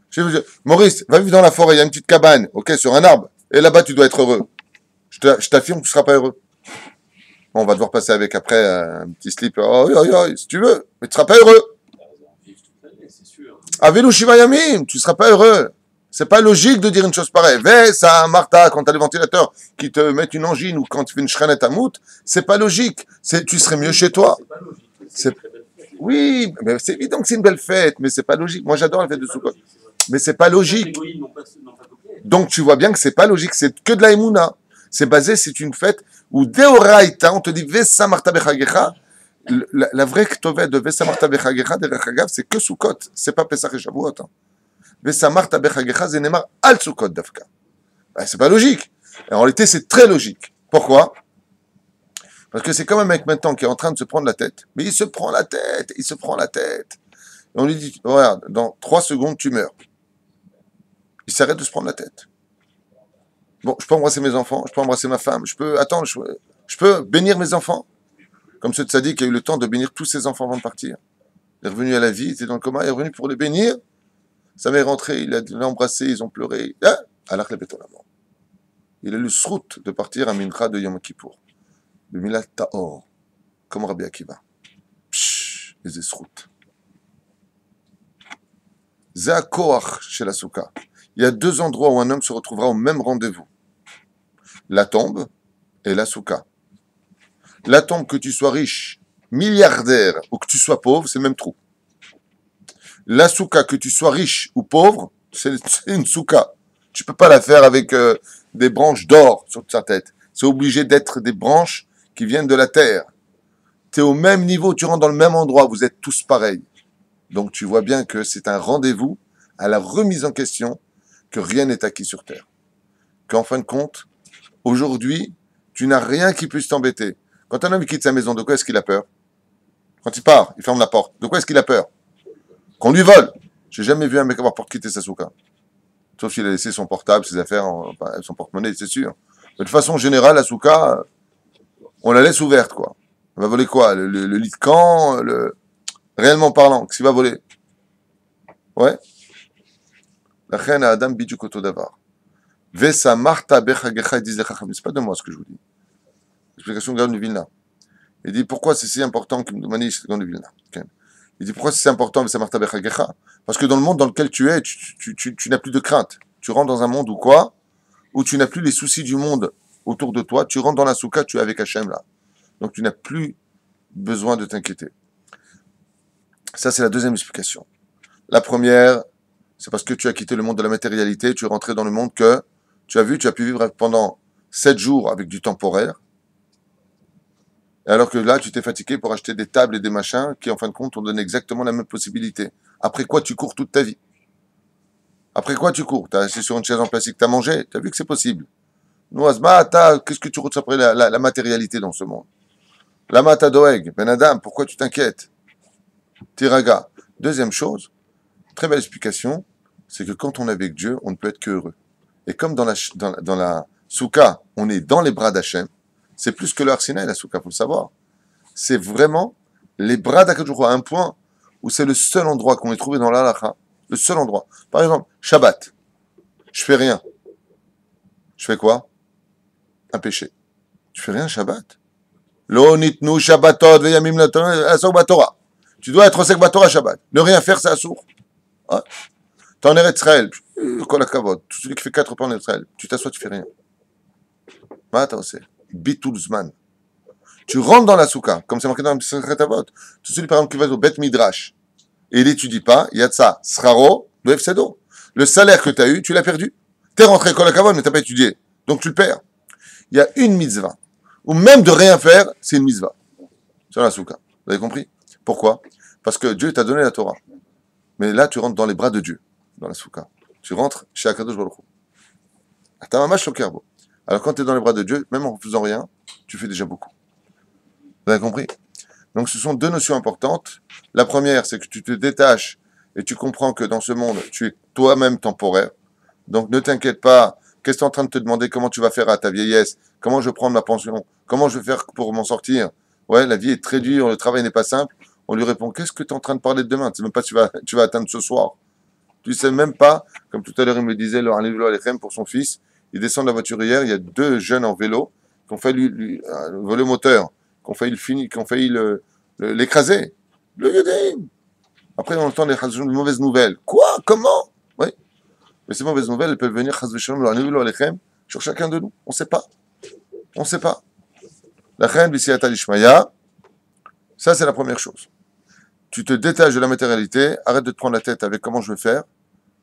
Je veux dire, Maurice, va vivre dans la forêt, il y a une petite cabane, ok, sur un arbre, et là-bas tu dois être heureux. Je t'affirme que tu seras pas heureux. Bon, on va devoir passer avec après un petit slip, si tu veux, mais tu seras pas heureux. C'est sûr. Avelu Shiva Yamim, tu seras pas heureux. C'est pas logique de dire une chose pareille. Vesa Martha, quand t'as les ventilateurs qui te mettent une angine ou quand tu fais une shranet à mout, c'est pas logique. Tu serais mieux chez toi. C'est pas logique. C'est- Oui, mais c'est évident que c'est une belle fête, mais c'est pas logique. Moi, j'adore la fête de Sukkot. Mais c'est pas logique. Les goïs n'ont pas copié. Donc, tu vois bien que c'est pas logique. C'est que de la Emouna. C'est une fête où Deoraita, on te dit Vesa Martha Bechagecha. La vraie ktovet de Vesa Martha Bechagecha, c'est que Sukkot. C'est pas Pesach et Shavuot. Vesa Martha Bechagecha, Zenemar al Sukkot Dafka. C'est pas logique. Et en réalité, c'est très logique. Pourquoi? Parce que c'est comme un mec maintenant qui est en train de se prendre la tête. Mais il se prend la tête. Et on lui dit, regarde, dans 3 secondes, tu meurs. Il s'arrête de se prendre la tête. Bon, je peux embrasser mes enfants, je peux embrasser ma femme, je peux bénir mes enfants. Comme ce tzaddik qui a eu le temps de bénir tous ses enfants avant de partir. Il est revenu à la vie, il était dans le coma, il est revenu pour les bénir. Sa mère est rentrée, il l'a embrassé, ils ont pleuré. Allah le béton la mort. Il a eu le srout de partir à Mincha de Yom Kippour. Le Milat Ta'or, comme Rabbi Akiva. Pshh, les esroutes. Zéakoach chez la Souka. Il y a 2 endroits où un homme se retrouvera au même rendez-vous. La tombe et la Souka. La tombe, que tu sois riche, milliardaire ou que tu sois pauvre, c'est le même trou. La Souka, que tu sois riche ou pauvre, c'est une Souka. Tu peux pas la faire avec des branches d'or sur sa tête. C'est obligé d'être des branches qui viennent de la terre. Tu es au même niveau, tu rentres dans le même endroit, vous êtes tous pareils. Donc tu vois bien que c'est un rendez-vous à la remise en question, que rien n'est acquis sur terre. Qu'en fin de compte, aujourd'hui, tu n'as rien qui puisse t'embêter. Quand un homme quitte sa maison, de quoi est-ce qu'il a peur? Quand il part, il ferme la porte. De quoi est-ce qu'il a peur? Qu'on lui vole. J'ai jamais vu un mec avoir porte quitter sa souka. Sauf s'il a laissé son portable, ses affaires, son porte-monnaie, c'est sûr. Mais de façon générale, la souka, on la laisse ouverte, quoi. On va voler quoi? Le lit de camp, réellement parlant, qu'est-ce qu'il va voler? Ouais. La reine à Adam Bidjuk Otodavar. Vesa Marta Bechagecha, disait Chacham. C'est pas de moi ce que je vous dis. L'explication de Gaon de Vilna. Il dit pourquoi c'est si important que Mani Gaon de Vilna. Il dit pourquoi c'est si important Vesa Marta Bechagecha? Parce que dans le monde dans lequel tu es, tu n'as plus de crainte. Tu rentres dans un monde où quoi? Où tu n'as plus les soucis du monde autour de toi. Tu rentres dans la souka, tu es avec Hachem là. Donc tu n'as plus besoin de t'inquiéter. Ça, c'est la deuxième explication. La première, c'est parce que tu as quitté le monde de la matérialité, tu es rentré dans le monde que tu as pu vivre pendant 7 jours avec du temporaire. Et alors que là, tu t'es fatigué pour acheter des tables et des machins qui, en fin de compte, t'ont donné exactement la même possibilité. Après quoi, tu cours toute ta vie. Après quoi, tu cours. Tu as assis sur une chaise en plastique, tu as mangé, tu as vu que c'est possible. Nous, Asma, qu'est-ce que tu retiens après la matérialité dans ce monde? Lama Tadoeg, Ben Adam, pourquoi tu t'inquiètes? Tiraga. Deuxième chose, très belle explication, c'est que quand on est avec Dieu, on ne peut être que heureux. Et comme dans la Souka, on est dans les bras d'Hachem, c'est plus que le Har Sinaï, la souka, faut le savoir. C'est vraiment les bras d'Akadosh Baruch Hu, à un point où c'est le seul endroit qu'on ait trouvé dans l'Halakha, le seul endroit. Par exemple, Shabbat, je fais rien. Je fais quoi? Un péché. Je fais rien Shabbat. Lo nitnu Shabbatot veyamim asok batorah. Tu dois être sec batorah Shabbat. Ne rien faire, c'est assour. Ouais. T'es en Eretz Israël, kol hakavod, celui qui fait 4 pas en Eretz Israël, tu t'assois, tu fais rien. Bitul Zman. Tu rentres dans la souka, comme c'est marqué dans le Secret Avot. Tout celui, par exemple, qui va au Bet Midrash et il n'étudie pas, il y a de ça, Sraro, le Efsedo. Le salaire que tu as eu, tu l'as perdu. Tu es rentré kol hakavod, mais tu n'as pas étudié. Donc tu le perds. Il y a une mitzvah, ou même de rien faire, c'est une mitzvah. Sur la souka. Vous avez compris? Pourquoi? Parce que Dieu t'a donné la Torah. Mais là, tu rentres dans les bras de Dieu, dans la souka. Tu rentres chez Akadosh Baruch Hu. T'as mamash shokerbo. Alors quand tu es dans les bras de Dieu, même en faisant rien, tu fais déjà beaucoup. Vous avez compris? Donc ce sont deux notions importantes. La première, c'est que tu te détaches et tu comprends que dans ce monde, tu es toi-même temporaire. Donc ne t'inquiète pas. Qu'est-ce que tu es en train de te demander? Comment tu vas faire à ta vieillesse? Comment je vais prendre ma pension? Comment je vais faire pour m'en sortir? Ouais, la vie est très dure, le travail n'est pas simple. On lui répond, qu'est-ce que tu es en train de parler de demain? Tu sais même pas tu vas atteindre ce soir. Tu sais même pas, comme tout à l'heure il me disait, le Hanivlo Alechem pour son fils, il descend de la voiture hier, il y a 2 jeunes en vélo qui ont failli voler le moteur, qui ont failli l'écraser. Le Yudim. Après on entend les mauvaises nouvelles. Quoi? Comment? Oui. Mais ces mauvaises nouvelles, elles peuvent venir, Chaz v'Shalom, le Hanivlo Alechem, sur chacun de nous. On ne sait pas. On ne sait pas. La Chen B'Siyata Lishmaya, ça c'est la première chose. Tu te détaches de la matérialité, arrête de te prendre la tête avec comment je vais faire.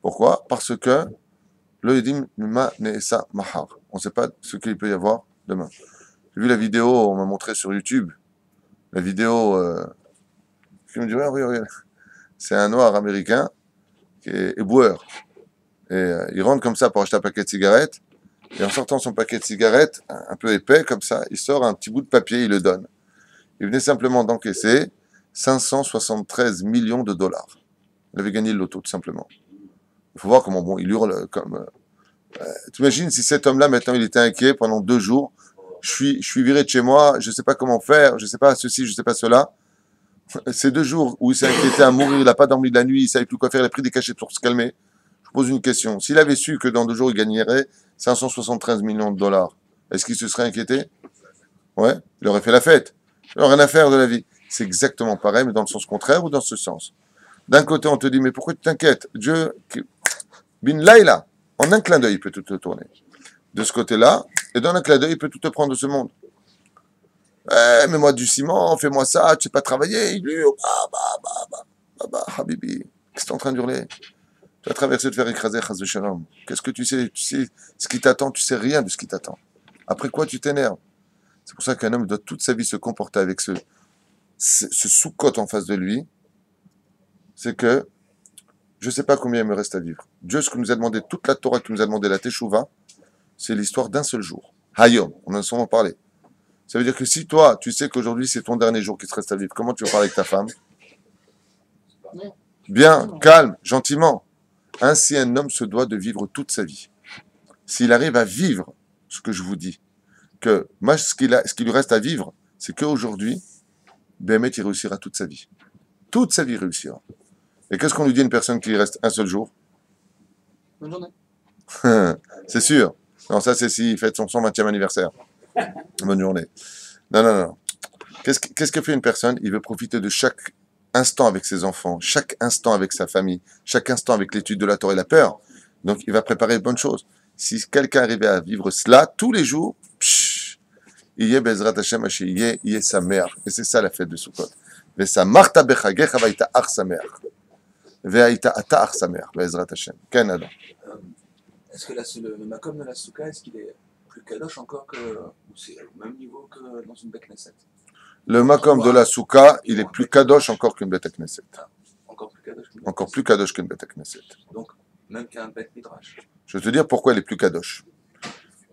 Pourquoi? Parce que le Yedim Mima Ne'esa Mahar. On ne sait pas ce qu'il peut y avoir demain. J'ai vu la vidéo, on m'a montré sur YouTube. La vidéo, qui me dit, ouais, oui. C'est un noir américain qui est éboueur. Et il rentre comme ça pour acheter un paquet de cigarettes. Et en sortant son paquet de cigarettes, un peu épais comme ça, il sort un petit bout de papier, il le donne. Il venait simplement d'encaisser 573 millions de dollars. Il avait gagné le loto, tout simplement. Il faut voir comment, bon, il hurle comme... t'imagines si cet homme-là, maintenant, il était inquiet pendant 2 jours. Je suis viré de chez moi, je ne sais pas comment faire, je ne sais pas ceci, je ne sais pas cela. Ces 2 jours où il s'est inquiété à mourir, il n'a pas dormi de la nuit, il ne savait plus quoi faire, il a pris des cachets pour se calmer. Je pose une question. S'il avait su que dans 2 jours, il gagnerait 573 millions de dollars, est-ce qu'il se serait inquiété? Ouais, il aurait fait la fête. Il n'aurait rien à faire de la vie. C'est exactement pareil, mais dans le sens contraire ou dans ce sens. D'un côté, on te dit, mais pourquoi tu t'inquiètes? Dieu, bin laïla, en un clin d'œil, il peut tout te tourner. De ce côté-là, et dans un clin d'œil, il peut tout te prendre de ce monde. Eh, mets-moi du ciment, fais-moi ça, tu sais pas travailler. Il hurle, habibi. Qu'est-ce que tu es en train d'hurler? Tu vas traverser de faire écraser, chas v'shalom. Qu'est-ce que tu sais? Tu sais ce qui t'attend, tu sais rien de ce qui t'attend. Après quoi, tu t'énerves. C'est pour ça qu'un homme doit toute sa vie se comporter avec ce sous-cote en face de lui. C'est que je ne sais pas combien il me reste à vivre. Dieu, ce que nous a demandé, toute la Torah qui nous a demandé, la Teshuvah, c'est l'histoire d'un seul jour. Hayom, on en a souvent parlé. Ça veut dire que si toi, tu sais qu'aujourd'hui c'est ton dernier jour qui te reste à vivre, comment tu vas parler avec ta femme? Bien, calme, gentiment. Ainsi, un homme se doit de vivre toute sa vie. S'il arrive à vivre ce que je vous dis, que moi, ce qui lui reste à vivre, c'est qu'aujourd'hui, Béhémet, il réussira toute sa vie. Toute sa vie, il réussira. Et qu'est-ce qu'on lui dit à une personne qui lui reste un seul jour? Bonne journée. C'est sûr. Non, ça, c'est s'il fête son 120e anniversaire. Bonne journée. Non. Qu'est-ce que fait une personne? Il veut profiter de chaque instant avec ses enfants, chaque instant avec sa famille, chaque instant avec l'étude de la Torah et la peur. Donc, il va préparer de bonnes choses. Si quelqu'un arrivait à vivre cela tous les jours, il y a Bezrat Hashem, il y a sa mère. Et c'est ça la fête de Sukkot. Et sa marta bechagecha vaïta ar sa mère. Vaïta ata ar sa mère. Bezrat Hashem. Ken Adam. Est-ce que le makom de la souka, est-ce qu'il est plus kadosh encore que, ou c'est au même niveau que dans une Beth Knesset? Le makom de la souka, il est plus kadosh encore qu'une Beth Knesset. Encore plus kadosh qu'une Encore plus kadosh qu'une Beth Knesset. Donc, même qu'un Beth Midrash. Je vais te dire pourquoi elle est plus kadosh.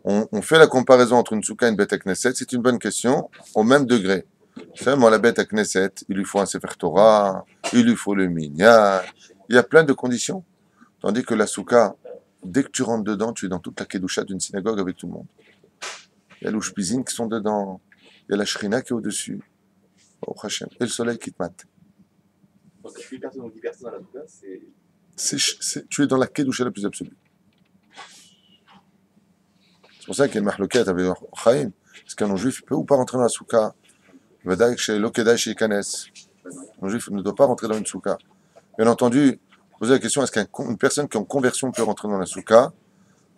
On fait la comparaison entre une souka et une Beth Knesset, c'est une bonne question, au même degré. Seulement la Beth Knesset, il lui faut un Sefer Torah, il lui faut le minyan, il y a plein de conditions. Tandis que la souka, dès que tu rentres dedans, tu es dans toute la kedusha d'une synagogue avec tout le monde. il y a l'Ushpizin qui sont dedans, il y a la Shrina qui est au-dessus, au Hachem, et le soleil qui te mate. Donc, 8 personnes ou 10 personnes à la Souka, Tu es dans la Kedusha la plus absolue. C'est pour ça qu'il y a une mahloket avec Chaim, parce qu'un non-juif ne peut ou pas rentrer dans la souka. Un juif ne doit pas rentrer dans une souka. Bien entendu, posez la question, est-ce qu'une personne qui est en conversion peut rentrer dans la souka?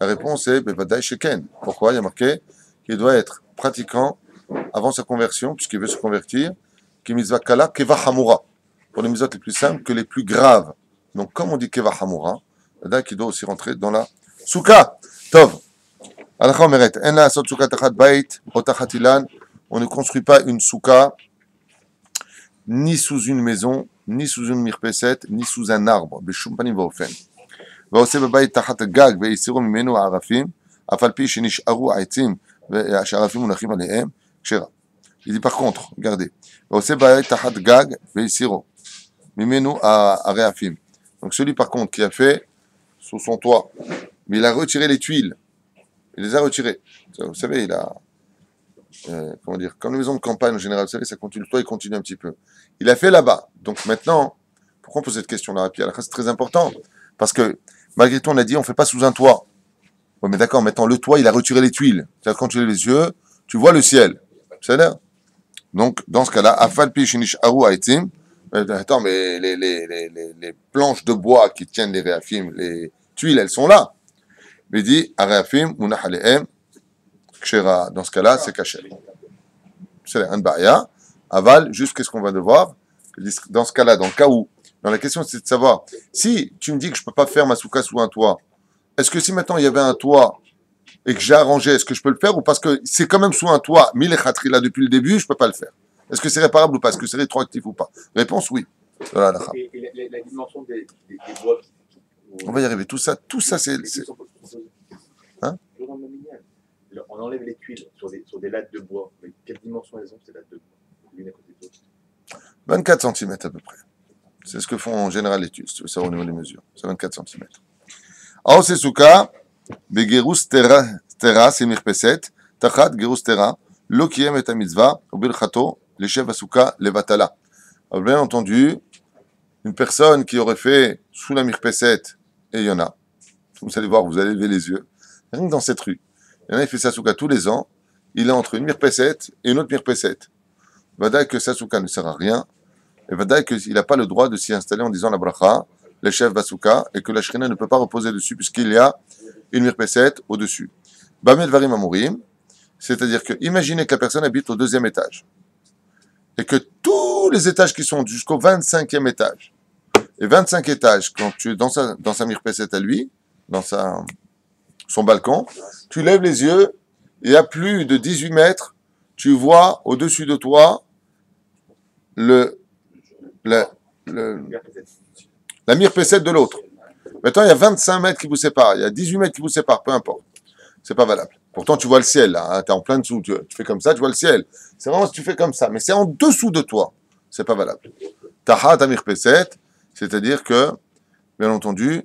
La réponse est Bevadai Sheken. Pourquoi? Il y a marqué qu'il doit être pratiquant avant sa conversion, puisqu'il veut se convertir, qui mitzvah kala keva hamura. Pour les mitzvot les plus simples que les plus graves. Donc, comme on dit keva hamura, Bevadai qui doit aussi rentrer dans la souka. Tov. Alakha omeret, en la asot souka tachat bait, o tachat ilan. On ne construit pas une souka ni sous une maison, ni sous une mirpeset, ni sous un arbre. Beshum panim vaofen. ועושה בבית תחת הגג ויסירו ממנו הערפים, אף על פי שנשארו העצים והערפים מונחים עליהם, כשרה. Il dit par contre, regardez, ועושה בבית תחת גג ויסירו ממנו הערפים. Donc celui par contre qui a fait sous son toit, mais il a retiré les tuiles, il les a retirées. Vous savez, il a, comment dire, comme les maisons de campagne en général, vous savez, ça continue, le toit il continue un petit peu. Il a fait là-bas. Donc maintenant, pourquoi on pose cette question-là? Puis c'est très important, parce que malgré tout, on a dit, on ne fait pas sous un toit. Ouais, mais d'accord, maintenant, le toit, il a retiré les tuiles. C'est-à-dire, quand tu lèves les yeux, tu vois le ciel. C'est là. Donc, dans ce cas-là, afal pi shinish aru aitim. Attends, mais les planches de bois qui tiennent les réafim, les tuiles, elles sont là. Mais il dit, aréafim, munah alehem, kshera. Dans ce cas-là, c'est caché. C'est un baya. Aval, juste qu'est-ce qu'on va devoir? Dans ce cas-là, dans le cas où, dans la question, c'est de savoir, si tu me dis que je ne peux pas faire ma souka sous un toit, est-ce que si maintenant il y avait un toit et que j'ai arrangé, est-ce que je peux le faire ou parce que c'est quand même sous un toit, mille et khatri là depuis le début, je ne peux pas le faire? Est-ce que c'est réparable ou pas? Est-ce que c'est rétroactif ou pas? Réponse oui. Voilà, et la dimension des bois on va y arriver. Tout ça c'est. Hein? On enlève les tuiles sur des lattes de bois. Mais quelle dimension elles ont ces lattes de bois? L'une à côté de l'autre. 24 cm à peu près. C'est ce que font en général les tuiles, si tu veux savoir au niveau des mesures. C'est 24 cm. Alors, c'est souka, begerus tera, c'est mirpeset, tachat gerus tera, lo kiem et mitzvah, ou birchato, les chefs souka, les vatala. Alors, bien entendu, une personne qui aurait fait sous la mirpeset, et il y en a, vous allez voir, vous allez lever les yeux, rien que dans cette rue, il y en a qui fait sa souka tous les ans, il est entre une mirpeset et une autre mirpeset. Vadaï que sa souka ne sert à rien, et vadaï qu'il n'a pas le droit de s'y installer en disant la bracha, les chefs Basuka, et que la shrina ne peut pas reposer dessus puisqu'il y a une mirpeset au-dessus. Bamed varim amurim, c'est-à-dire que imaginez que la personne habite au 2e étage et que tous les étages qui sont jusqu'au 25e étage, et 25 étages, quand tu es dans sa mirpeset à lui, dans son balcon, tu lèves les yeux et à plus de 18 mètres, tu vois au-dessus de toi la mirpeset de l'autre. Maintenant, il y a 25 mètres qui vous séparent, il y a 18 mètres qui vous séparent, peu importe. C'est pas valable. Pourtant, tu vois le ciel, là, hein, tu es en plein dessous, tu fais comme ça, tu vois le ciel. C'est vraiment si tu fais comme ça, mais c'est en dessous de toi. C'est pas valable. Taha ta mirpeset, c'est-à-dire que, bien entendu,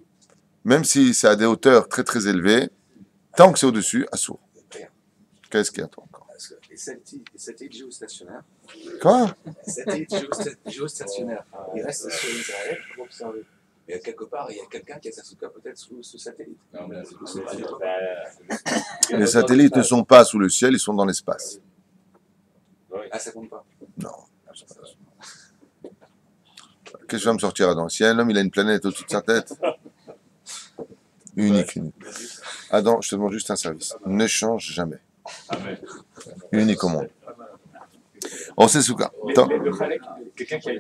même si c'est à des hauteurs très très élevées, tant que c'est au-dessus, assourd. Qu'est-ce qu'il y a toi encore? Les satellites géostationnaires. Quoi? Les satellites géostationnaires. Ils restent sur Israël pour observer. Et quelque part, il y a quelqu'un qui a sa souka peut-être sous ce satellite. Non, mais Les satellites ne sont pas sous le ciel, ils sont dans l'espace. Ah, ça compte pas. Non. Qu'est-ce que tu vas me sortir dans le ciel? L'homme, il a une planète au-dessus de sa tête. Unique. Adam, je te demande juste un service. Ne change jamais. Unique au monde. On sait souka. Le Khalek, quelqu'un qui a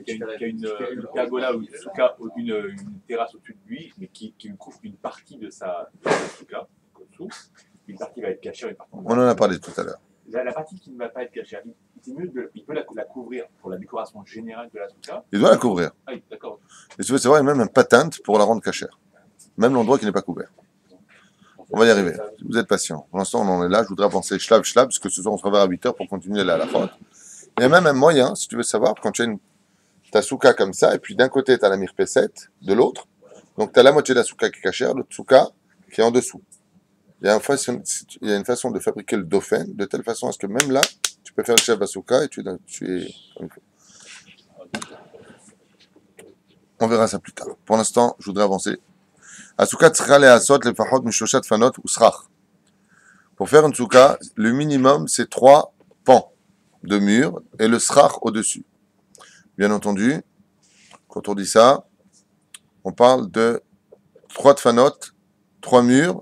une pergola ou une souka, une terrasse au-dessus de lui, mais qui couvre une partie de sa souka, comme dessous. Une partie va être cachée, une partie. On en a parlé tout à l'heure. La partie qui ne va pas être cachée, il peut la couvrir pour la décoration générale de la souka. Il doit la couvrir. Ah oui, d'accord. Et tu veux savoir, il y a même un patente pour la rendre cachère. Même l'endroit qui n'est pas couvert. On va y arriver. Vous êtes patient. Pour l'instant, on en est là. Je voudrais avancer schlab, parce que ce soir, on se reverra à 8h pour continuer là à la faute. Il y a même un moyen, si tu veux savoir, quand tu as ta souka comme ça, et puis d'un côté, tu as la mirpeset, de l'autre. Donc, tu as la moitié de la souka qui est cachère, l'autre souka qui est en dessous. il y a une façon de fabriquer le dauphin de telle façon à ce que même là, tu peux faire le chef Asuka et tu es comme il faut. On verra ça plus tard. Pour l'instant, je voudrais avancer. Asuka tzricha le'asot lefachot mishloshat fanot usrach. Pour faire une souka, le minimum, c'est 3 pans de mur et le srach au-dessus. Bien entendu, quand on dit ça, on parle de 3 tfanot, 3 murs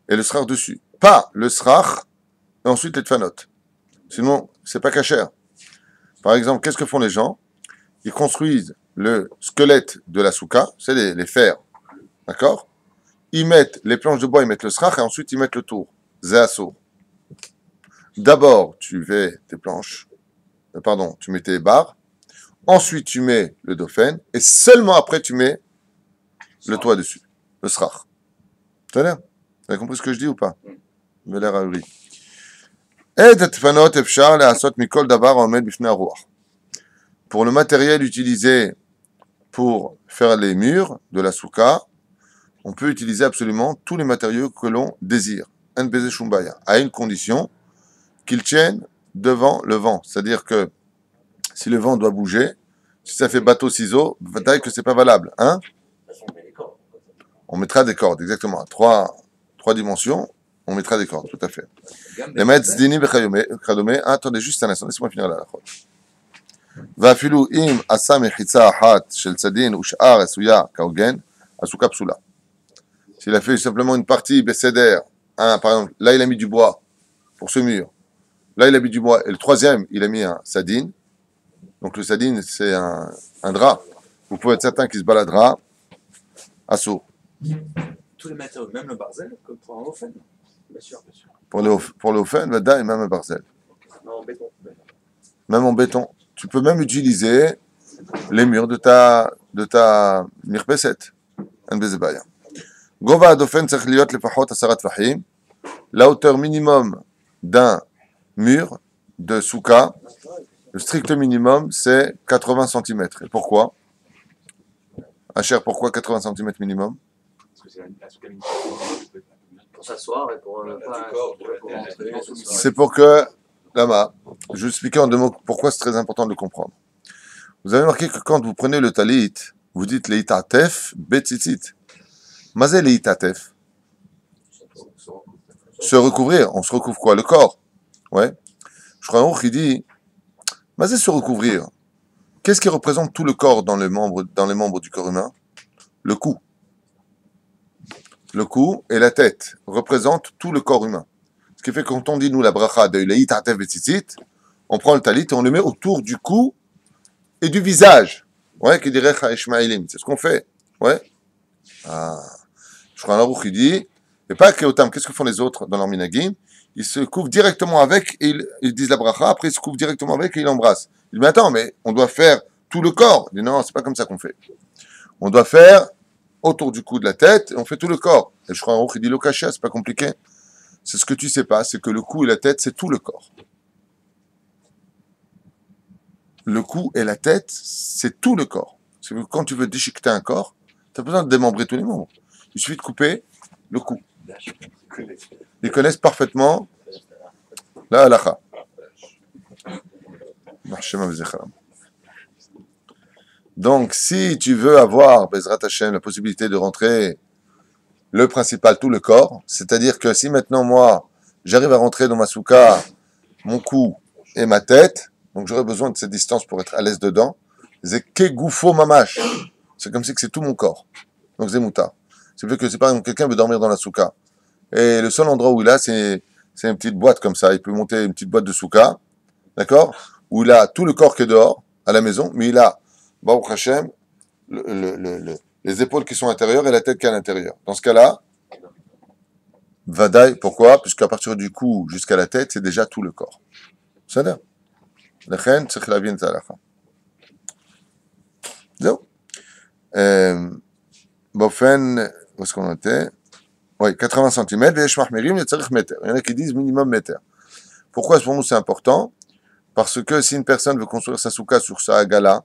et le srach dessus. Pas le srach et ensuite les tfanot. Sinon, c'est pas cachère. Par exemple, qu'est-ce que font les gens? Ils construisent le squelette de la souka, c'est les fers, d'accord? Ils mettent les planches de bois, ils mettent le srach et ensuite ils mettent le tour. Zéasso. D'abord, tu fais tes planches, tu mets tes barres, ensuite tu mets le dauphin et seulement après tu mets le toit dessus, le srach. Vous avez compris ce que je dis ou pas? Mais l'air ahuri. Pour le matériel utilisé pour faire les murs de la souka, on peut utiliser absolument tous les matériaux que l'on désire. À une condition qu'ils tiennent devant le vent. C'est-à-dire que si le vent doit bouger, si ça fait bateau-ciseau, peut-être que c'est pas valable. Hein? On mettra des cordes, exactement. À trois dimensions, on mettra des cordes, tout à fait. Les maîtres zdini bechadome. Attendez juste un instant, laissez-moi finir la chod. ואפילו אם עשה מחיצה אחת של צדין ושאר עשויה כהוגן, הסוכה פסולה. S'il a fait simplement une partie bécédère, par exemple, là il a mis du bois pour ce mur, là il a mis du bois, et le troisième il a mis un sadine, donc le sadine c'est un drap, vous pouvez être certain qu'il se baladera à saut. Tous les matériaux, même le barzel, comme pour un ofen. Bien sûr, bien sûr. Pour le ofen, vada et même un barzel. Non, en béton. Même en béton. Tu peux même utiliser les murs de ta mirpeset. Un bezebaya. Gova adofen tzarich liot lefachot 10 tfachim. La hauteur minimum d'un mur de souka, le strict minimum, c'est 80 cm. Et pourquoi? Acher, pourquoi 80 cm minimum? Parce que c'est la souka minimum. Pour s'asseoir et pour rentrer. C'est pour que, là-bas, je vais expliquer en 2 mots pourquoi c'est très important de le comprendre. Vous avez remarqué que quand vous prenez le talit, vous dites leitatef betzitzit. Mazé leitatef. Se recouvrir. On se recouvre quoi? Le corps. Ouais. Je crois qu'il dit, mazé se recouvrir. Qu'est-ce qui représente tout le corps dans les membres du corps humain? Le cou. Le cou et la tête représentent tout le corps humain. Ce qui fait que quand on dit, nous, la bracha de leitatef betzitzit, on prend le talit et on le met autour du cou et du visage. Ouais, qui dirait Ishmaelim. C'est ce qu'on fait. Ouais. Ah. Je crois un il dit, et pas que autant, qu'est-ce que font les autres dans leur minagim? Ils se couvrent directement avec et ils disent la bracha, après ils se couvrent directement avec et ils l'embrassent. Il dit, mais attends, mais on doit faire tout le corps. Il dit, non, c'est pas comme ça qu'on fait. On doit faire autour du cou de la tête et on fait tout le corps. Et je crois un il dit, l'okasha, c'est pas compliqué. C'est ce que tu sais pas, c'est que le cou et la tête, c'est tout le corps. Le cou et la tête, c'est tout le corps. C'est que quand tu veux déchiqueter un corps, tu as besoin de démembrer tous les membres. Il suffit de couper le cou. Ils connaissent parfaitement la halakha. Donc, si tu veux avoir, Bezrat Hashem, la possibilité de rentrer le principal, tout le corps, c'est-à-dire que si maintenant, moi, j'arrive à rentrer dans ma souka, mon cou et ma tête, donc j'aurais besoin de cette distance pour être à l'aise dedans. Zekegoufo mamash. C'est comme si c'est tout mon corps. Donc zemuta. C'est plus que c'est par exemple quelqu'un veut dormir dans la souka. Et le seul endroit où il a, c'est une petite boîte comme ça. Il peut monter une petite boîte de souka, d'accord? Où il a tout le corps qui est dehors, à la maison, mais il a, Baruch Hashem, les épaules qui sont à l'intérieur et la tête qui est à l'intérieur. Dans ce cas-là, Vadaï, pourquoi? Puisqu'à partir du cou jusqu'à la tête, c'est déjà tout le corps. C'est ça. לכן צריך להבין את ההלכה. זהו. באופן, où est-ce qu'on était? Oui, 80 cm, ויש מחמירים לצריך מטר. Il y en a qui disent minimum mètre. Pourquoi pour nous c'est important? Parce que si une personne veut construire sa souka sur sa agala,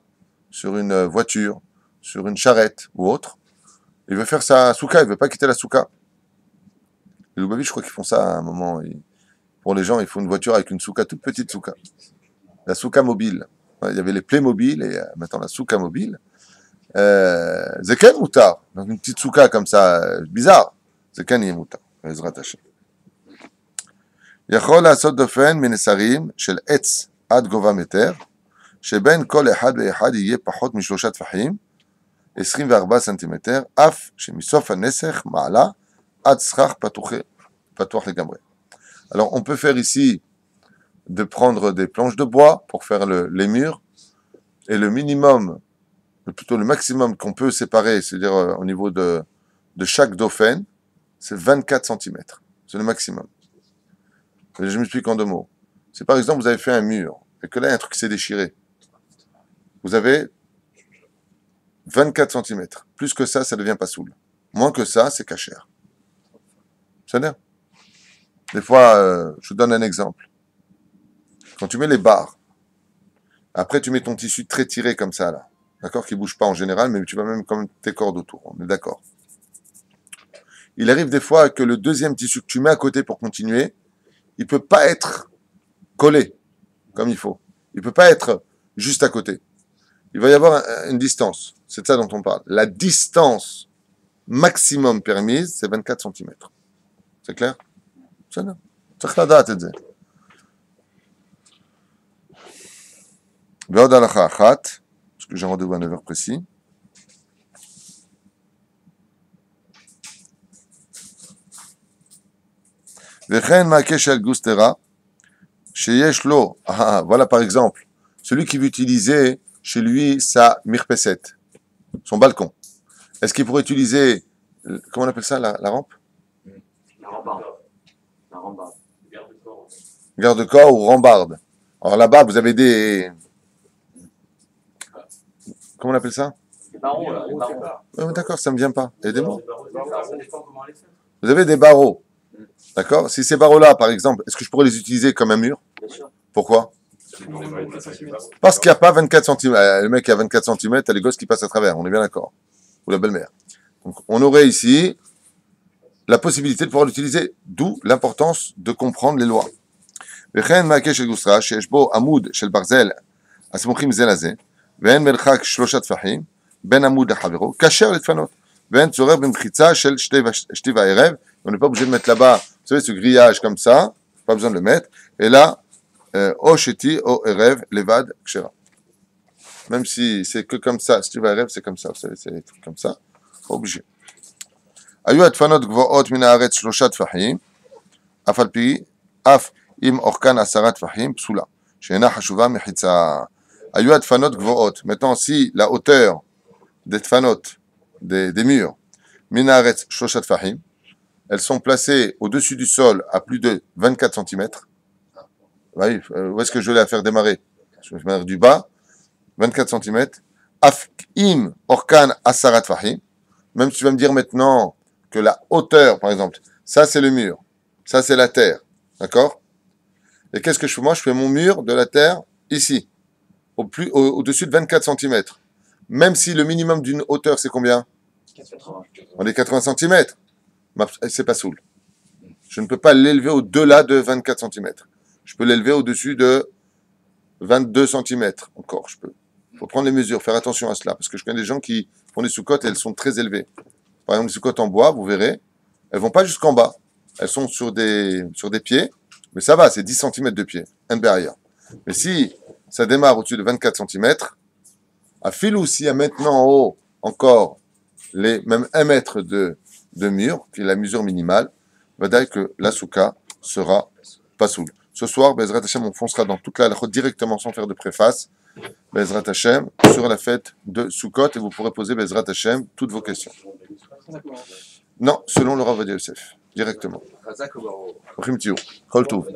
sur une voiture, sur une charrette ou autre, il veut faire sa souka, il ne veut pas quitter la souka. Les Lubavitch, je crois qu'ils font ça à un moment. Pour les gens, il faut une voiture avec une souka, toute petite souka. La souka mobile. Ouais, il y avait les Playmobil et maintenant la souka mobile. Zeken ou tard. Dans une petite souka comme ça, bizarre. Zeken et moutar. Ezrat Hashem. יכול לעשות דופן מנסרים של עץ עד גובה מטר, שבין כל אחד ואחד יהיה פחות משלושה טפחים, 24 סנטימטר, אף שמסוף הנסך מעלה עד סכך פתוח לגמרי. Alors on peut faire ici de prendre des planches de bois pour faire les murs, et le minimum, plutôt le maximum qu'on peut séparer, c'est-à-dire au niveau de chaque dauphin, c'est 24 cm. C'est le maximum. Je m'explique en deux mots. Si par exemple vous avez fait un mur, et que là il y a un truc qui s'est déchiré, vous avez 24 cm. Plus que ça devient pas soul. Moins que ça, c'est cachère. C'est bien. Des fois, je vous donne un exemple. Quand tu mets les barres, après tu mets ton tissu très tiré comme ça, là, d'accord, qui bouge pas en général, mais tu vas même comme tes cordes autour, on est d'accord. Il arrive des fois que le deuxième tissu que tu mets à côté pour continuer, il peut pas être collé comme il faut. Il peut pas être juste à côté. Il va y avoir une distance. C'est de ça dont on parle. La distance maximum permise, c'est 24 cm. C'est clair? C'est là. צריך לדעת את זה. ועוד הלכה אחת, parce que j'ai rendez-vous à 9h précis. וכן מעקה של גוסטרה, שיש לו, voilà par exemple, celui qui veut utiliser chez lui sa mirpeset, son balcon. Est-ce qu'il pourrait utiliser, comment on appelle ça, la rampe? La rambarde. La rambarde. Garde-corps ou rambarde. Alors là-bas, vous avez des... Comment on appelle ça? Les barreaux, là. Les barreaux. Ouais, d'accord, ça ne me vient pas. Aidez-moi. Ça dépend comment elle est faite. Vous avez des barreaux. D'accord? Si ces barreaux-là, par exemple, est-ce que je pourrais les utiliser comme un mur? Bien sûr. Pourquoi? Parce qu'il n'y a pas 24 cm. Le mec qui a 24 cm, il y a les gosses qui passent à travers. On est bien d'accord. Ou la belle-mère. Donc, on aurait ici la possibilité de pouvoir l'utiliser. D'où l'importance de comprendre les lois. וכן מעקה של גוסרה שיש בו עמוד של ברזל הסמוכים זה לזה ואין מרחק 3 טפחים בין עמוד לחברו כשר לדפנות ואין צורך במחיצה של שתי וערב. On n'est pas obligé de mettre là-bas, vous savez, ce grillage comme ça, pas besoin de le mettre, et là, au sheti, au erev, levad, kshera. Même si c'est que comme ça, si tu vas erev, c'est comme ça, vous savez, c'est des trucs comme ça, pas obligé. היו הדפנות גבוהות מן הארץ 3 טפחים, אף על פי, אף אם אורכן 10 טפחים, פסולה, שאינה חשובה מחיצה. היו הדפנות גבוהות. Maintenant, si la hauteur des tfanot, des murs, מן הארץ 3 טפחים, elles sont placées au-dessus du sol à plus de 24 cm. Oui, où est-ce que je vais la faire démarrer? Je vais démarrer du bas, 24 cm. Afim orkan asarat fahim. Même si tu vas me dire maintenant que la hauteur, par exemple, ça c'est le mur, ça c'est la terre, d'accord? Et qu'est-ce que je fais? Moi, je fais mon mur de la terre ici, au-dessus de 24 cm. Même si le minimum d'une hauteur, c'est combien? 80. On est 80 cm. C'est pas soul. Je ne peux pas l'élever au-delà de 24 cm. Je peux l'élever au-dessus de 22 cm. Encore, je peux. Il faut prendre les mesures, faire attention à cela. Parce que je connais des gens qui font des soukottes et elles sont très élevées. Par exemple, les soukottes en bois, vous verrez, elles vont pas jusqu'en bas. Elles sont sur des pieds. Mais ça va, c'est 10 cm de pied. Un barrière. Mais si ça démarre au-dessus de 24 cm, à fil ou s'il y a maintenant en haut encore même 1 mètre de mur, qui est la mesure minimale, va dire que la souka sera pas soul. Ce soir, Bezrat Hashem, on foncera dans toute la halachot directement sans faire de préface. Bezrat Hashem, sur la fête de Sukkot, et vous pourrez poser Bezrat Hashem toutes vos questions. Non, selon le Rav Ovadia Yosef, directement. Chol Tov.